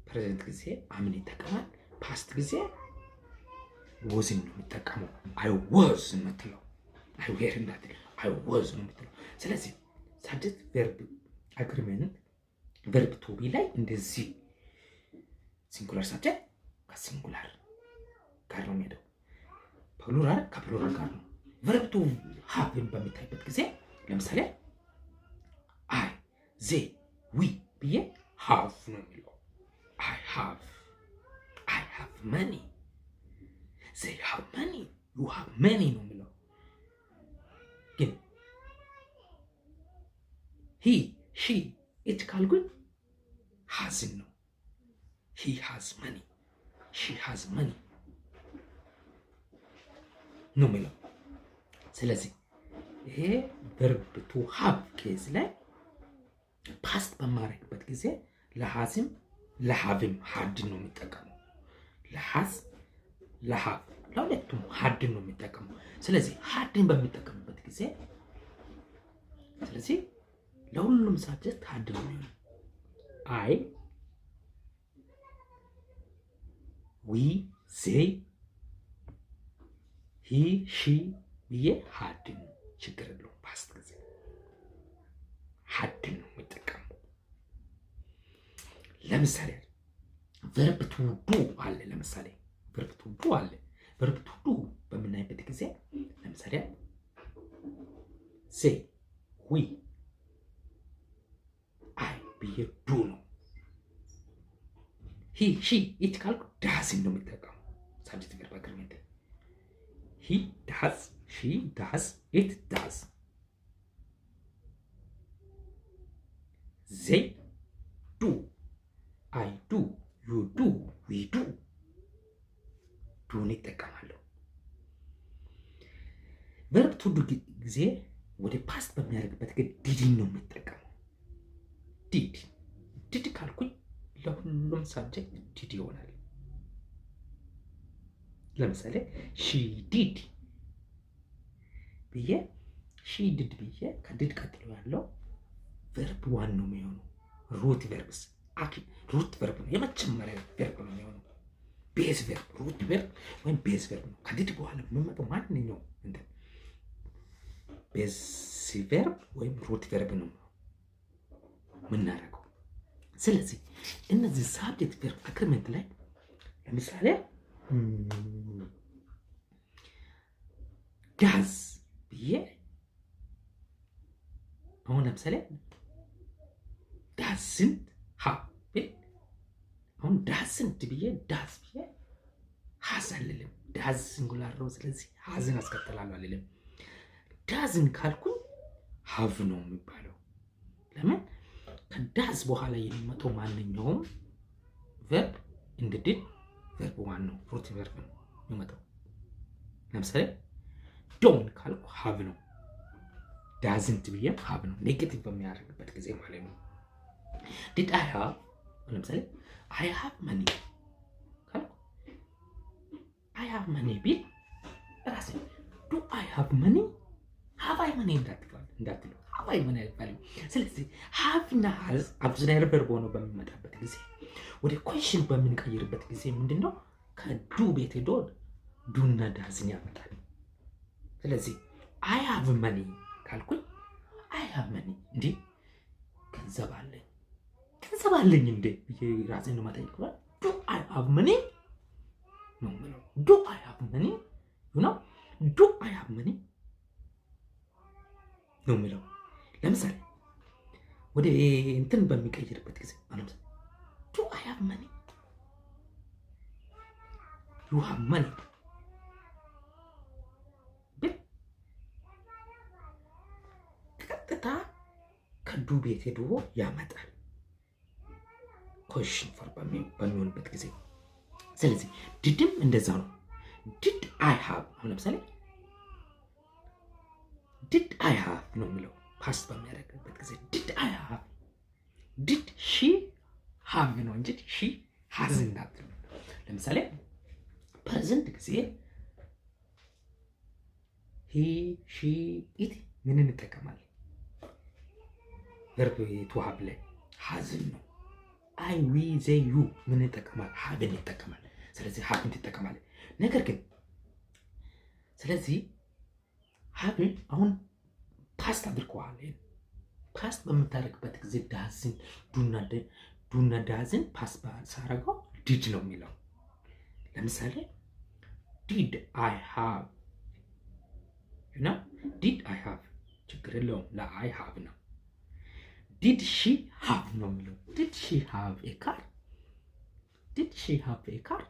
ፕሬዘንት ጊዜ አምን ይጠቀማል። ፓስት ጊዜ ወዝን ነው የሚጠቀመው። አይ ወዝ የምትለው አይ ዌር እንዳትል አይ ወዝ ነው የምትለው። ስለዚህ ሳብጀክት ቨርብ አግሪመንት ቨርብ ቱ ቢ ላይ እንደዚህ ሲንጉላር ሳብጀክት ከሲንጉላር ጋር ነው የሚሄደው። ፕሉራል ከፕሉራል ጋር ነው። ቨርብ ቱ ሃቭን በሚታይበት ጊዜ ለምሳሌ አይ ዜ ዊ ብዬ ሃቭ ነው የሚለው። አይ ሃቭ መኒ፣ they have money, you have many ነው የሚለው። ግን he, she, it ካልኩኝ hasን ነው። he has money, she has money ነው የሚለው። ስለዚህ ይሄ verb to have ኬዝ ላይ ፓስት በማድረግበት ጊዜ ለሃዝም ለሃቭም ሃድን ነው የሚጠቀመው። ለሃዝ ለሃቭ ለሁለቱም ሃድን ነው የሚጠቀመው። ስለዚህ ሃድን በሚጠቀምበት ጊዜ ስለዚህ ለሁሉም ሳብጀክት ሃድ ነው የሚሆነው። አይ ዊ ዜይ ሂ ሺ ብዬ ሃድን ችግር የለውም። ፓስት ጊዜ ሃድን ነው የሚጠቀመው። ለምሳሌ ቨርብ ቱ ዱ አለ። ለምሳሌ ቨርብ ቱ ዱ አለ። ቨርብ ቱ ዱ በምናይበት ጊዜ ለምሳሌ ሴ ዊ አይ ብዬ ዱ ነው። ሂ ሺ ኢት ካልኩ ዳዝን ነው የሚጠቀሙ። ሳብጀክት ቨርብ አግሪመንት ሂ ዳዝ፣ ሺ ዳዝ፣ ኢት ዳዝ። ዜይ ዱ፣ አይ ዱ፣ ዩ ዱ፣ ዊ ዱ ዱን ይጠቀማሉ። ቨርብ ቱ ዱ ጊዜ ወደ ፓስት በሚያደርግበት ግን ዲድን ነው የሚጠቀመው። ዲድ ካልኩኝ ለሁሉም ሳብጀክት ዲድ ይሆናል። ለምሳሌ ሺ ዲድ ብዬ ሺ ዲድ ብዬ ከዲድ ቀጥሎ ያለው ቨርብ ዋን ነው የሚሆነው። ሩት ቨርብስ ሩት ቨርብ ነው የመጀመሪያ ቨርብ ነው የሚሆነው። ቤዝ ቨርብ ሩት ቨርብ ወይም ቤዝ ቨርብ ነው። ከዲድ በኋላ የሚመጣው ማንኛውም እንደ ቤዝ ቨርብ ወይም ሩት ቨርብ ነው የምናደርገው። ስለዚህ እነዚህ ሳብጀክት ቨርብ አግሪመንት ላይ ለምሳሌ ዳዝ ብዬ አሁን ለምሳሌ ዳዝንት ሃቭ አሁን ዳዝንት ብዬ ዳዝ ብዬ ሃዝ አልልም። ዳዝ ሲንጉላር ነው። ስለዚህ ሃዝን አስከተላለሁ አልልም። ዳዝን ካልኩኝ ሃቭ ነው የሚባለው። ለምን? ከዳዝ በኋላ የሚመጣው ማንኛውም ቨርብ እንግዲህ ቨርብ ዋን ነው፣ ሩት ቨርብ ነው የሚመጣው። ለምሳሌ ዶን ካልኩ ሃቭ ነው። ዳዝንት ብዬ ሃቭ ነው። ኔጌቲቭ በሚያደርግበት ጊዜ ማለት ነው። ዲድ አይ ሃቭ ለምሳሌ አይ ሃቭ መኒ ካልኩ አይ ሃቭ መኒ ቢል ራሴ ዱ አይ ሃቭ መኒ ሃቭ አይ መኒ እንዳትሉ ሃቭ አይ መኒ አይባልም። ስለዚህ ሃቭ እና ሃዝ አብዝናይር ቨርብ ሆኖ በሚመጣበት ጊዜ ወደ ኮሽን በምንቀይርበት ጊዜ ምንድነው ከዱ ቤት ሄዶ ዱና ዳዝን ያመጣል። ስለዚህ አይ ሃቭ መኒ ካልኩኝ አይ ሃቭ መኒ እንዴ ገንዘብ አለኝ እንዴ ብዬ ራሴን ነው ማጠይቅ። ዱ አይ ሃቭ መኒ ነው የምለው። ዱ አይ ሃቭ መኒ ነው ዱ አይ ሃቭ መኒ ነው የምለው። ለምሳሌ ወደ እንትን በሚቀይርበት ጊዜ ማለት ዱ አይ ሃቭ መኒ ዩ ሃቭ መኒ ቀጥታ ከዱ ቤት ሄዶ ያመጣል ኮሽን ፎር በሚሆንበት ጊዜ። ስለዚህ ዲድም እንደዛ ነው። ዲድ አይ ሃቭ አሁን ለምሳሌ ዲድ አይ ሃቭ ነው የሚለው ፓስት በሚያደርግበት ጊዜ ዲድ አይ ሃቭ ዲድ ሺ ሃቭ ነው እንጂ ሺ ሃዝ እንዳትሉ። ለምሳሌ ፕሬዘንት ጊዜ ሂ ሺ ኢት ምን እንጠቀማለን? ቨርብ ቱ ሃቭ ላይ ሃዝን ነው። አይ ዊ ዘ ዩ ምን እንጠቀማለን? ሃቭን እንጠቀማለን። ስለዚህ ሃቭን ትጠቀማለን። ነገር ግን ስለዚህ ሃቭን አሁን ፓስት አድርገዋል። ፓስት በምታደርግበት ጊዜ ዳዝን ዱና ዳዝን ፓስት ሳረገው ዲድ ነው የሚለው። ለምሳሌ ዲድ አይ ሃቭ ነው ዲድ አይ ሃቭ ችግር የለውም ለአይ ሃቭ ነው። ዲድ ሺ ሃቭ ነው የሚለው። ዲድ ሺ ሃቭ ኤ ካር ዲድ ሺ ሃቭ ኤ ካር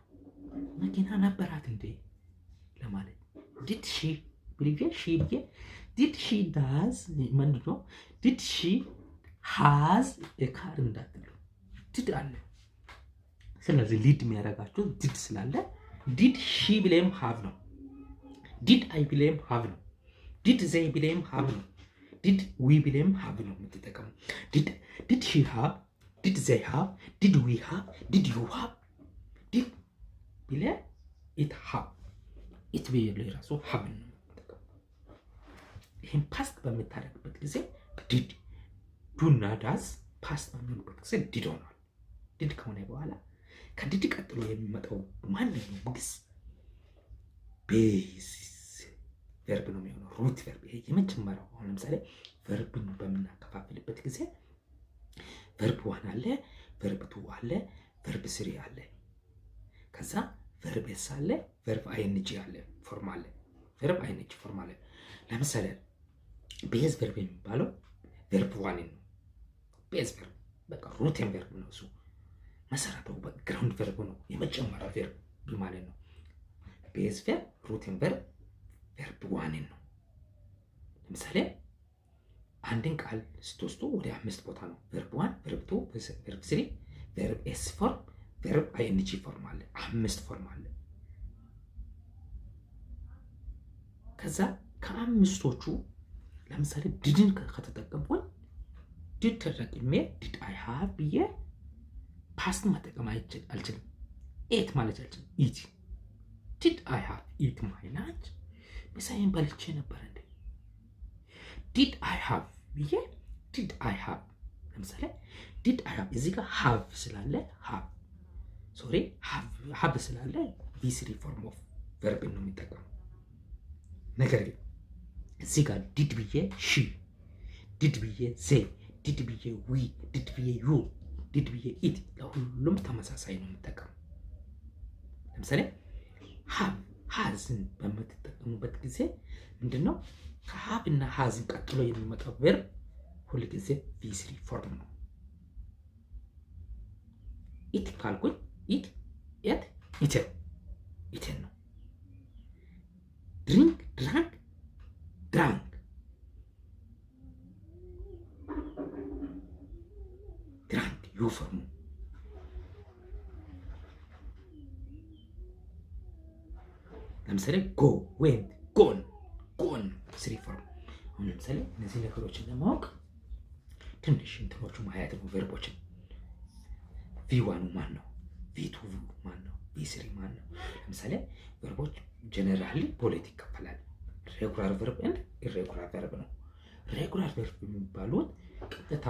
መኪና ነበራት እንዴ ለማለት ዲድ ሺ ብሪቪ ሺ ብዬ ዲድ ሺ ዳዝ ምንድን ነው ዲድ ሺ ሃዝ ኤ ካር እንዳትሉ ዲድ አለ። ስለዚህ ሊድ የሚያደርጋችሁ ዲድ ስላለ ዲድ ሺ ብሌም ሃቭ ነው። ዲድ አይ ብሌም ሃቭ ነው። ዲድ ዘይ ብሌም ሃቭ ነው። ዲድ ዊ ብሌም ሃቭ ነው የምትጠቀሙ። ዲድ ሺ ሃቭ ዲድ ዘይ ሃቭ ዲድ ዊ ሃቭ ዲድ ዩ ሃቭ ዲድ ብሌ ኢት ሃቭ ኢት ብዬ ራሱ ሃቭ ነው። ይህን ፓስት በምታደርግበት ጊዜ ዲድ ዱና ዳዝ ፓስት በሚሆንበት ጊዜ ዲድ ሆኗል። ዲድ ከሆነ በኋላ ከዲድ ቀጥሎ የሚመጣው ማንኛውም ግስ ቤዝ ቨርብ ነው የሚሆነው። ሩት ቨርብ ይሄ የመጀመሪያው። አሁን ለምሳሌ ቨርብን በምናከፋፍልበት ጊዜ ቨርብ ዋን አለ፣ ቨርብ ቱ አለ፣ ቨርብ ስሪ አለ። ከዛ ቨርብ ኤስ አለ፣ ቨርብ አይኤንጂ አለ፣ ፎርም አለ፣ ቨርብ አይኤንጂ ፎርም አለ። ለምሳሌ ቤዝ ቨርብ የሚባለው ቨርብ ዋን ነው። ቤዝ ቨርብ በቃ ሩትን ቨርብ ነው። እሱ መሰረታው ባክግራውንድ ቨርብ ነው፣ የመጀመሪያ ቨርብ ማለት ነው። ቤዝ ቨርብ ሩትን ቨርብ ቨርብ ዋን ነው። ለምሳሌ አንድን ቃል ስትወስዱ ወደ 5 ቦታ ነው። ቨርብ ዋን፣ ቨርብ ቱ፣ ቨርብ ስሪ፣ ቨርብ ኤስ ፎርም፣ ቨርብ አይኤንጂ ፎርም አለ። 5 ፎርም አለ። ከዛ ከአምስቶቹ ለምሳሌ ዲድን ከተጠቀምኩኝ ዲድ ተጠቅሜ ዲድ አይ ሃቭ ብዬ ፓስት መጠቀም አልችልም። ኤት ማለት አልችልም። ኢት ዲድ አይ ሃቭ ኢት ማይ ላንች ምሳዬን በልቼ ነበር እንዴ። ዲድ አይ ሃቭ ብዬ ዲድ አይ ሃቭ ለምሳሌ ዲድ አይ ሃቭ እዚህ ጋር ሃቭ ስላለ ሃቭ ስላለ ቪ3 ፎርም ኦፍ ቨርብ ነው የሚጠቀመው። ነገር ግን እዚህ ጋር ዲድ ብዬ ሺ፣ ዲድ ብዬ ዘ፣ ዲድ ብዬ ዊ፣ ዲድ ብዬ ዩ፣ ዲድ ብዬ ኢት ለሁሉም ተመሳሳይ ነው የምጠቀመው። ለምሳሌ ሃዝን በምትጠቀሙበት ጊዜ ምንድነው ከሃቭ እና ሃዝን ቀጥሎ የሚመጣው ቨርብ ሁል ጊዜ ቪ3 ፎርም ነው። ኢት ካልኩኝ ኢት፣ ኤት፣ ኢቴን ነው። ድሪንክ፣ ድራንክ፣ ድራንክ። ድራንክ ዩ ፎርሙ። ለምሳሌ ጎ፣ ዌንት፣ ጎን 3 ፎርም። አሁን ለምሳሌ እነዚህ ነገሮችን ለማወቅ ትንሽ እንትኖቹ ማየት ነው። ቨርቦችን ቪ1 ማን ነው? ቪ2 ማን ነው? ቪ3 ማን ነው? ለምሳሌ ቨርቦች ጀነራሊ በሁለት ይከፈላል። ሬጉላር ቨርብ እና ኢሬጉላር ቨርብ ነው። ሬጉላር ቨርብ የሚባሉት ቀጥታ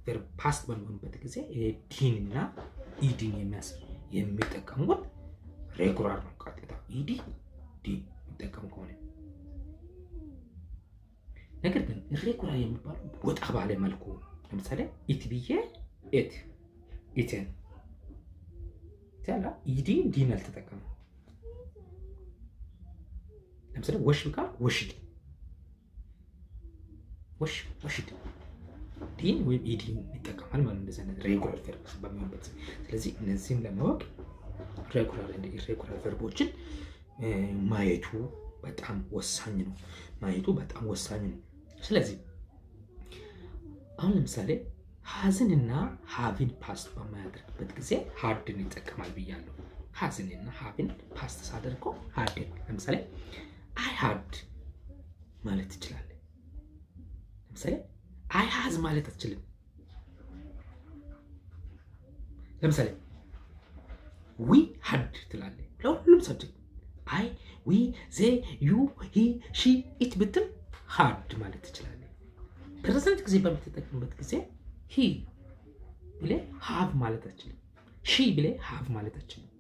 ቨርብ ፓስት በሚሆንበት ጊዜ ዲን እና ኢዲን የሚጠቀሙት ሬጉላር ነው። ቀጥታ ኢዲ ዲ የሚጠቀሙ ከሆነ ነገር ግን ኢሬጉላር የሚባሉ ወጣ ባለ መልኩ ለምሳሌ ኢት ብዬ ኤት ኢቴን ታላ ኢዲ ዲን አልተጠቀሙ። ለምሳሌ ወሽ ጋር ወሽድ ወሽድ ዲን ወይም ኢዲን ይጠቀማል ማለት እንደዚህ አይነት ሬጉላር ቨርብ በሚሆንበት። ስለዚህ እነዚህን ለማወቅ ሬጉላር እና ኢሬጉላር ቨርቦችን ማየቱ በጣም ወሳኝ ነው። ስለዚህ አሁን ለምሳሌ ሃዝን እና ሃቪን ፓስት በማያደርግበት ጊዜ ሃርድን ይጠቀማል ብያለሁ። ሃዝን እና ሃቪን ፓስት ሳደርገው ሃርድን፣ ለምሳሌ አይ ሃድ ማለት ትችላለህ። ለምሳሌ አይ ሃዝ ማለት አትችልም። ለምሳሌ ዊ ሃድ ትላለህ ለሁሉም ሰብጀክት። አይ ዊ ዜ ዩ ሂ ሺ ኢት ብትል ሃድ ማለት ትችላለህ። ፕሬዘንት ጊዜ በምትጠቀምበት ጊዜ ሂ ብለ ሃቭ ማለት አትችልም። ሺ ብለ ሃቭ ማለት አትችልም።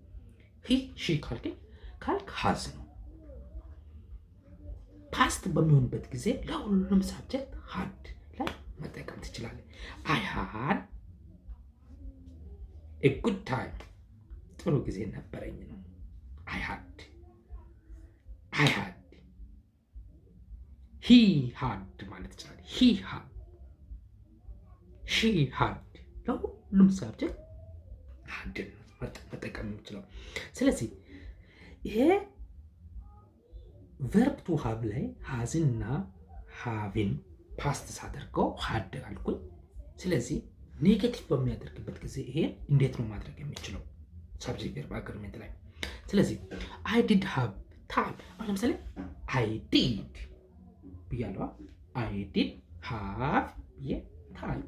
ሂ ሺ ካልክ ሃዝ ነው። ፓስት በሚሆንበት ጊዜ ለሁሉም ሳብጀክት ሃድ ላይ መጠቀም ትችላለህ። አይ ሃድ ኤ ጉድ ታይም ጥሩ ጊዜ ነበረኝ ነው። አይ ሃድ ሂ ሃድ ማለት ይችላል። ሂ ሃድ ሺ ሃድ ለሁሉም ሳብጀክት ሃድን መጠቀም የምችለው። ስለዚህ ይሄ ቨርብ ቱ ሃቭ ላይ ሃዝና ሃቪን ፓስት ሳደርገው ሃድ አልኩኝ። ስለዚህ ኔጌቲቭ በሚያደርግበት ጊዜ ይሄ እንዴት ነው ማድረግ የሚችለው? ሳብጀክት ቨርብ አግሪመንት ላይ። ስለዚህ አይ ዲድ ሃቭ ታይም። አሁን ለምሳሌ አይ ዲድ ብያለሁ። አይ ዲድ ሃቭ ታይም።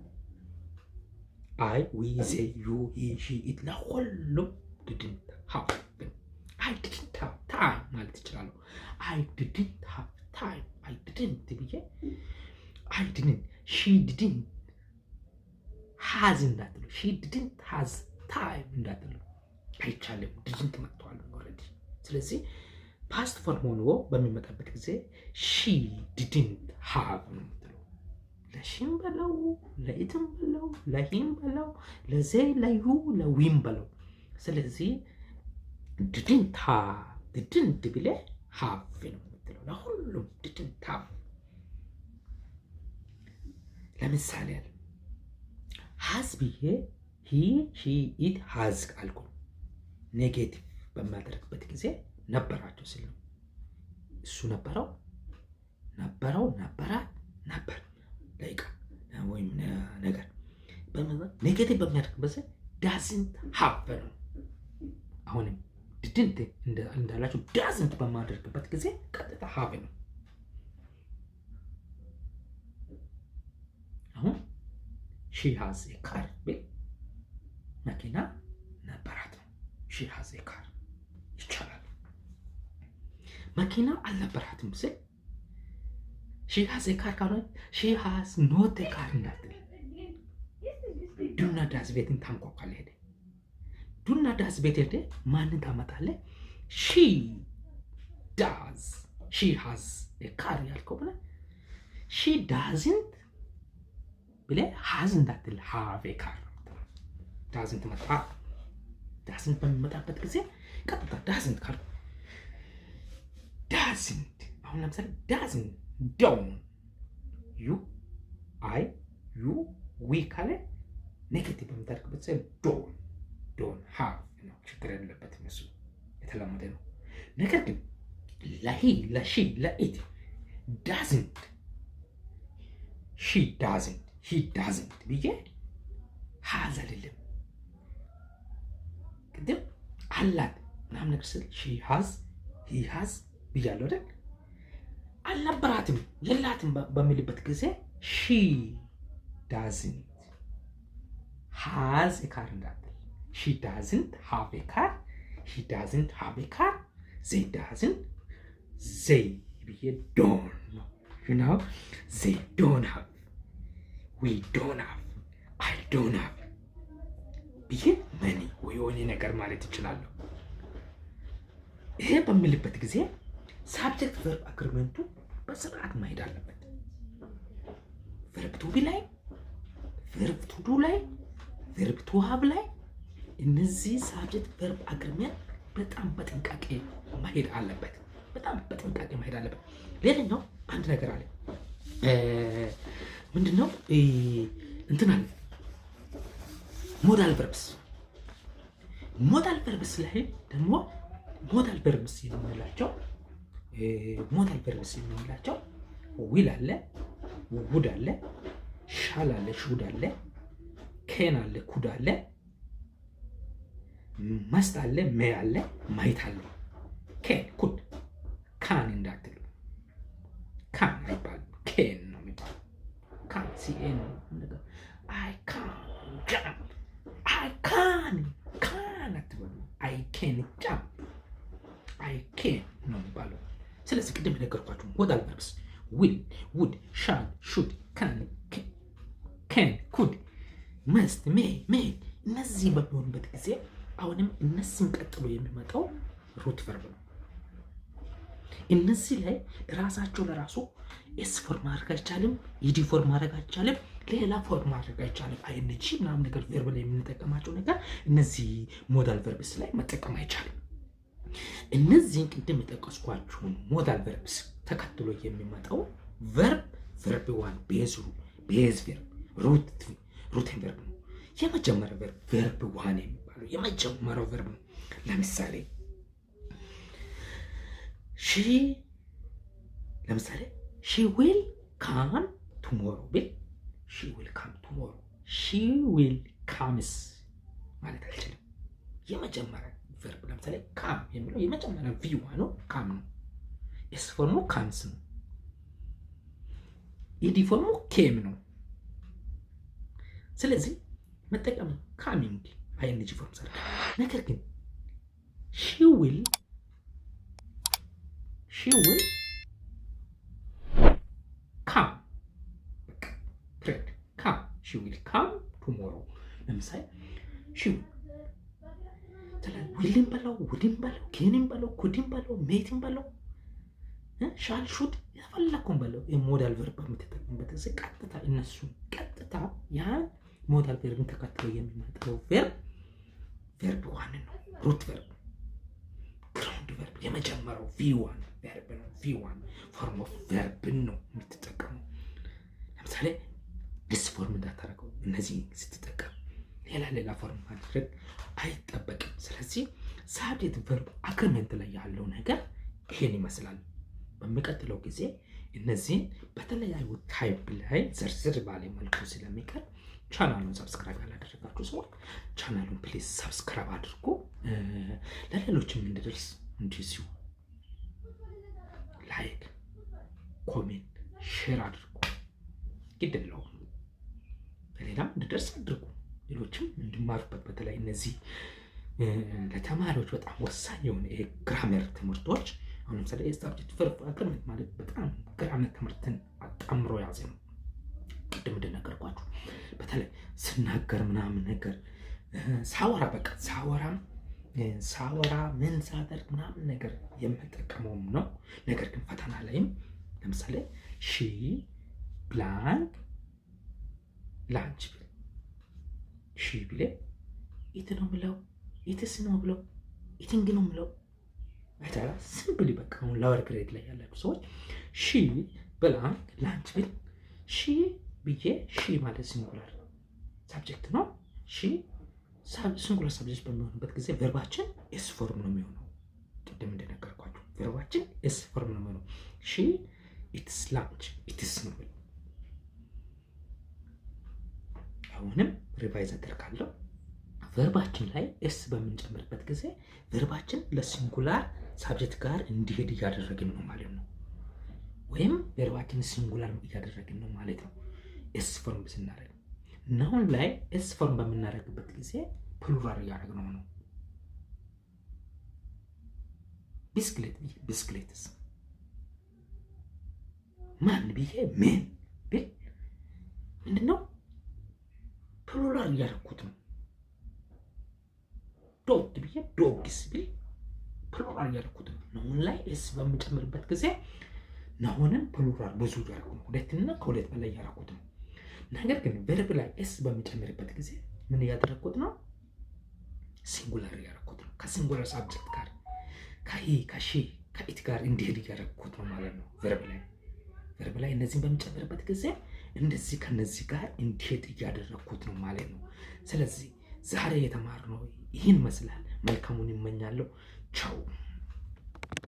አይ ዊ ዜ ዩ ሂ ሺ ኢት ለሁሉም ዲድንት ሃቭ። አይ ዲድንት ሃቭ ታይም ማለት ይችላል። አይ ዲድንት ሃቭ ታይም። አይ ዲድንት ብዬ አይ ዲድንት ሺ ዲድንት ሃዝ እንዳትሉ፣ ሺ ዲድንት ሃዝ ታይም እንዳትሉ። አይቻልም። ዲድንት መጥቷል ኦልሬዲ። ስለዚህ ፓስት ፎርም ሆኖ በሚመጣበት ጊዜ ሺ ዲድንት ሃቭ ነው የምትለው። ለሺም በለው ለኢትም በለው ለሂም በለው ለዜ ለዩ ለዊም በለው። ስለዚህ ዲድንት ብለ ሃቭ ነው የምትለው ለሁሉም ዲድንት ሃቭ። ለምሳሌ አለ ሃዝ ብዬ ሂ ሺ ኢት ሃዝ አልኩ። ኔጌቲቭ በማደርግበት ጊዜ ነበራቸው ሲል ነው። እሱ ነበረው ነበራት ነበር ደቂቃ ወይም ነገር ኔጌቲቭ በሚያደርግበት ጊዜ ዳዝንት ሃቭ ነው። አሁንም ዲድንት እንዳላችሁ ዳዝንት በማደርግበት ጊዜ ቀጥታ ሃቭ ነው። አሁን ሺ ሃዝ ኤ ካር ብል መኪና ነበራት ነው። ሺ ሃዝ ኤ ካር ይቻላል። መኪና አልነበራትም ስል ሺ ሃዝ ኤ ካር ካልሆነ ሺ ሃዝ ኖት ኤ ካር እንዳትል። ዱና ዳዝ ቤትን ታንኳኳለህ። ሄደ ዱና ዳዝ ቤት ሄደ ማንን ታመጣለህ? ሺ ዳዝ ሺ ሃዝ ኤ ካር ያልከው ብለህ ሺ ዳዝንት ብለህ ሃዝ እንዳትል ሃቭ ኤ ካር። ዳዝንት መጣ። ዳዝንት በሚመጣበት ጊዜ ቀጥታ ዳዝንት ካል ዳዝንት። አሁን ለምሳሌ ዳዝንት ዶን ዩ አይ ዩ ዊ ካለ ኔጌቲቭ በምታደርግበት ጊዜ ዶን ሃቭ ነው። ችግር የለበትም። እሱ የተለመደ ነው። ነገር ግን ለሂ ለሺ ለኢት ዳዝንት ሺ ዳዝንት ሂ ዳዝንት ብዬ ሃዝ አይደለም። ቅድም አላት ምናምን ነገር ስል ሺ ሃዝ ሂ ሃዝ ብያለሁ አይደል? አልነበራትም የላትም በሚልበት ጊዜ ሺ ዳዝንት ሃዝ ኤ ካር እንዳትል። ሺ ዳዝንት ሃቭ ኤ ካር፣ ሂ ዳዝንት ሃቭ ኤ ካር፣ ዜይ ዳዝንት ዜይ ብዬ ዶን ነው ዩ ኖው ዜይ ዶን ሃቭ ዊ ዶን ሃቭ አይ ዶንት ሃቭ ብዬ መኒ ወይ የሆነ ነገር ማለት እችላለሁ። ይሄ በሚልበት ጊዜ ሳብጀክት ቨርብ አግሪመንቱ በስርዓት ማሄድ አለበት። ቨርብ ቱ ቢ ላይ፣ ቨርብ ቱ ዱ ላይ፣ ቨርብ ቱ ሃቭ ላይ እነዚህ ሳብጀክት ቨርብ አግሪመንት በጣም በጥንቃቄ ማሄድ አለበት። በጣም በጥንቃቄ ማሄድ አለበት። ሌላኛው አንድ ነገር አለ። ምንድነው እንትን አለ ሞዳል ቨርብስ። ሞዳል ቨርብስ ላይ ደግሞ ሞዳል ቨርብስ የምንላቸው ዊል አለ፣ ውድ አለ፣ ሻል አለ፣ ሹድ አለ፣ ኬን አለ፣ ኩድ አለ፣ መስት አለ፣ ሜይ አለ፣ ማይት አለ። ኬን ኩድ ካን እንዳትሉ፣ ካን አይባልም፣ ኬን ነው የሚባለው። ካን ሲኤን ነገር አይ ካን ጃምፕ፣ አይ ካን አትበሉ፣ አይ ኬን ጃምፕ፣ አይ ኬን ነው የሚባለው። ስለዚህ ቅድም የነገርኳችሁ ሞዳል ቨርብስ ዊል፣ ውድ፣ ሻል፣ ሹድ፣ ካን፣ ኬን፣ ኩድ፣ መስት፣ ሜይ እነዚህ በሚሆኑበት ጊዜ አሁንም እነዚህን ቀጥሎ የሚመጣው ሩት ቨርብ ነው። እነዚህ ላይ ራሳቸው ለራሱ ኤስ ፎርም ማድረግ አይቻልም፣ ኢዲ ፎርም ማድረግ አይቻልም፣ ሌላ ፎርም ማድረግ አይቻልም። አይንጂ ምናምን ነገር ቨርብ ላይ የምንጠቀማቸው ነገር እነዚህ ሞዳል ቨርብስ ላይ መጠቀም አይቻልም። እነዚህን ቅድም የጠቀስኳችሁን ሞዳል ቨርብስ ተከትሎ የሚመጣው ቨርብ ዋን ቤዝ ቨርብ ሩትን ቨርብ ነው። የመጀመሪያው ቨርብ ዋን የሚባለው የመጀመሪያው ቨርብ ነው። ለምሳሌ ሺ ዊል ካም ቱሞሮ ብል ሺ ዊል ካም ቱሞሮ፣ ሺ ዊል ካምስ ማለት አልችልም። የመጀመሪያ ቨርብ ለምሳሌ ካም የሚለው የመጀመሪያ ቪዋ ነው፣ ካም ነው። ኤስ ፎርሙ ካምስ ነው። ኢዲ ፎርሙ ኬም ነው። ስለዚህ መጠቀም ካሚንግ አይኤንጂ ፎርም ሰራ። ነገር ግን ሺ ዊል ካም ካም ሺ ዊል ካም ቱሞሮ። ለምሳሌ ሺ ዊልን በለው፣ ውድን በለው፣ ኬንን በለው፣ ኩድን በለው፣ ሜትን በለው፣ ሻል፣ ሹድ የፈለኩን በለው። የሞዳል ቨርብ የምትጠቀምበት ጊዜ ቀጥታ ያን ሞዳል ቨርብን ተከትሎ የሚመጣው ቨርብ ዋን ነው። ሩት ቨርብ፣ ግራውንድ ቨርብ የመጀመሪያው ቪዋን ቨርብ ነው። ቪዋን ፎርም ኦፍ ቨርብን ነው የምትጠቀመው። ለምሳሌ ዲስ ፎርም እንዳታረገው እነዚህ ስትጠቀም ሌላ ፎርም ማድረግ አይጠበቅም። ስለዚህ ሳብጀክት ቨርብ አግሪመንት ላይ ያለው ነገር ይሄን ይመስላል። በሚቀጥለው ጊዜ እነዚህን በተለያዩ ታይፕ ላይ ዝርዝር ባለ መልኩ ስለሚቀር ቻናሉን ሰብስክራይብ ያላደረጋችሁ ሰዎች ቻናሉን ፕሊዝ ሰብስክራይብ አድርጉ። ለሌሎችም እንድደርስ እንዲሁ ላይክ፣ ኮሜንት፣ ሼር አድርጉ። ግድ ነው ለሌላም እንድደርስ አድርጉ። ሌሎችም እንዲማሩበት በተለይ እነዚህ ለተማሪዎች በጣም ወሳኝ የሆነ የግራመር ትምህርቶች አሁን ለምሳሌ ሳብጀክት ቨርብ አግሪመንት ማለት በጣም ግራመር ትምህርትን አጣምሮ ያዘ ነው። ቅድም እንደነገርኳችሁ በተለይ ስናገር ምናምን ነገር ሳወራ ምን ሳደርግ ምናምን ነገር የምጠቀመውም ነው። ነገር ግን ፈተና ላይም ለምሳሌ ሺ ብላንክ ላንች ብል ሺ ብሌ ኢት ነው ብለው ኢትስ ነው ብለው ኢቲንግ ነው ብለው አይታላ ሲምፕሊ በቃ አሁን ላወር ግሬድ ላይ ያላችሁ ሰዎች ሺ ብላንክ ላንች ብል ሺ ብዬ ሺ ማለት ሲንጉላር ሳብጀክት ነው። ሺ ሲንጉላር ሳብጀክት በሚሆንበት ጊዜ ቨርባችን ኤስ ፎርም ነው የሚሆነው። ቅድም እንደነገርኳችሁ ቨርባችን ኤስ ፎርም ነው የሚሆነው። ሺ ኢትስ ላንች ኢትስ ነው። አሁንም ሪቫይዝ አደርጋለሁ። ቨርባችን ላይ ኤስ በምንጨምርበት ጊዜ ቨርባችን ለሲንጉላር ሳብጀክት ጋር እንዲሄድ እያደረግን ነው ማለት ነው። ወይም ቨርባችን ሲንጉላር እያደረግን ነው ማለት ነው ኤስ ፎርም ስናደርግ። ናውን ላይ ኤስ ፎርም በምናደርግበት ጊዜ ፕሉራል እያደረግነው ነው። ቢስክሌትስ ማን ብዬ ምን ብል ምንድነው ፕሉራል እያደረኩት ነው። ዶግ ብዬ ዶግስ ብል ፕሉራል እያደረኩት ነው። ናውን ላይ ኤስ በምጨምርበት ጊዜ ናውንን ፕሉራል ብዙ እያደረኩ ነው። ሁለትና ከሁለት በላይ እያደረኩት ነው። ነገር ግን ቨርብ ላይ ኤስ በሚጨምርበት ጊዜ ምን እያደረኩት ነው? ሲንጉላር እያደረኩት ነው። ከሲንጉላር ሳብጀክት ጋር ከሂ ከሺ ከኢት ጋር እንዲሄድ እያደረኩት ነው ማለት ነው። ቨርብ ላይ እነዚህን በሚጨምርበት ጊዜ እንደዚህ ከነዚህ ጋር እንዲሄድ እያደረኩት ነው ማለት ነው። ስለዚህ ዛሬ የተማርነው ይህን ይመስላል። መልካሙን ይመኛለሁ። ቻው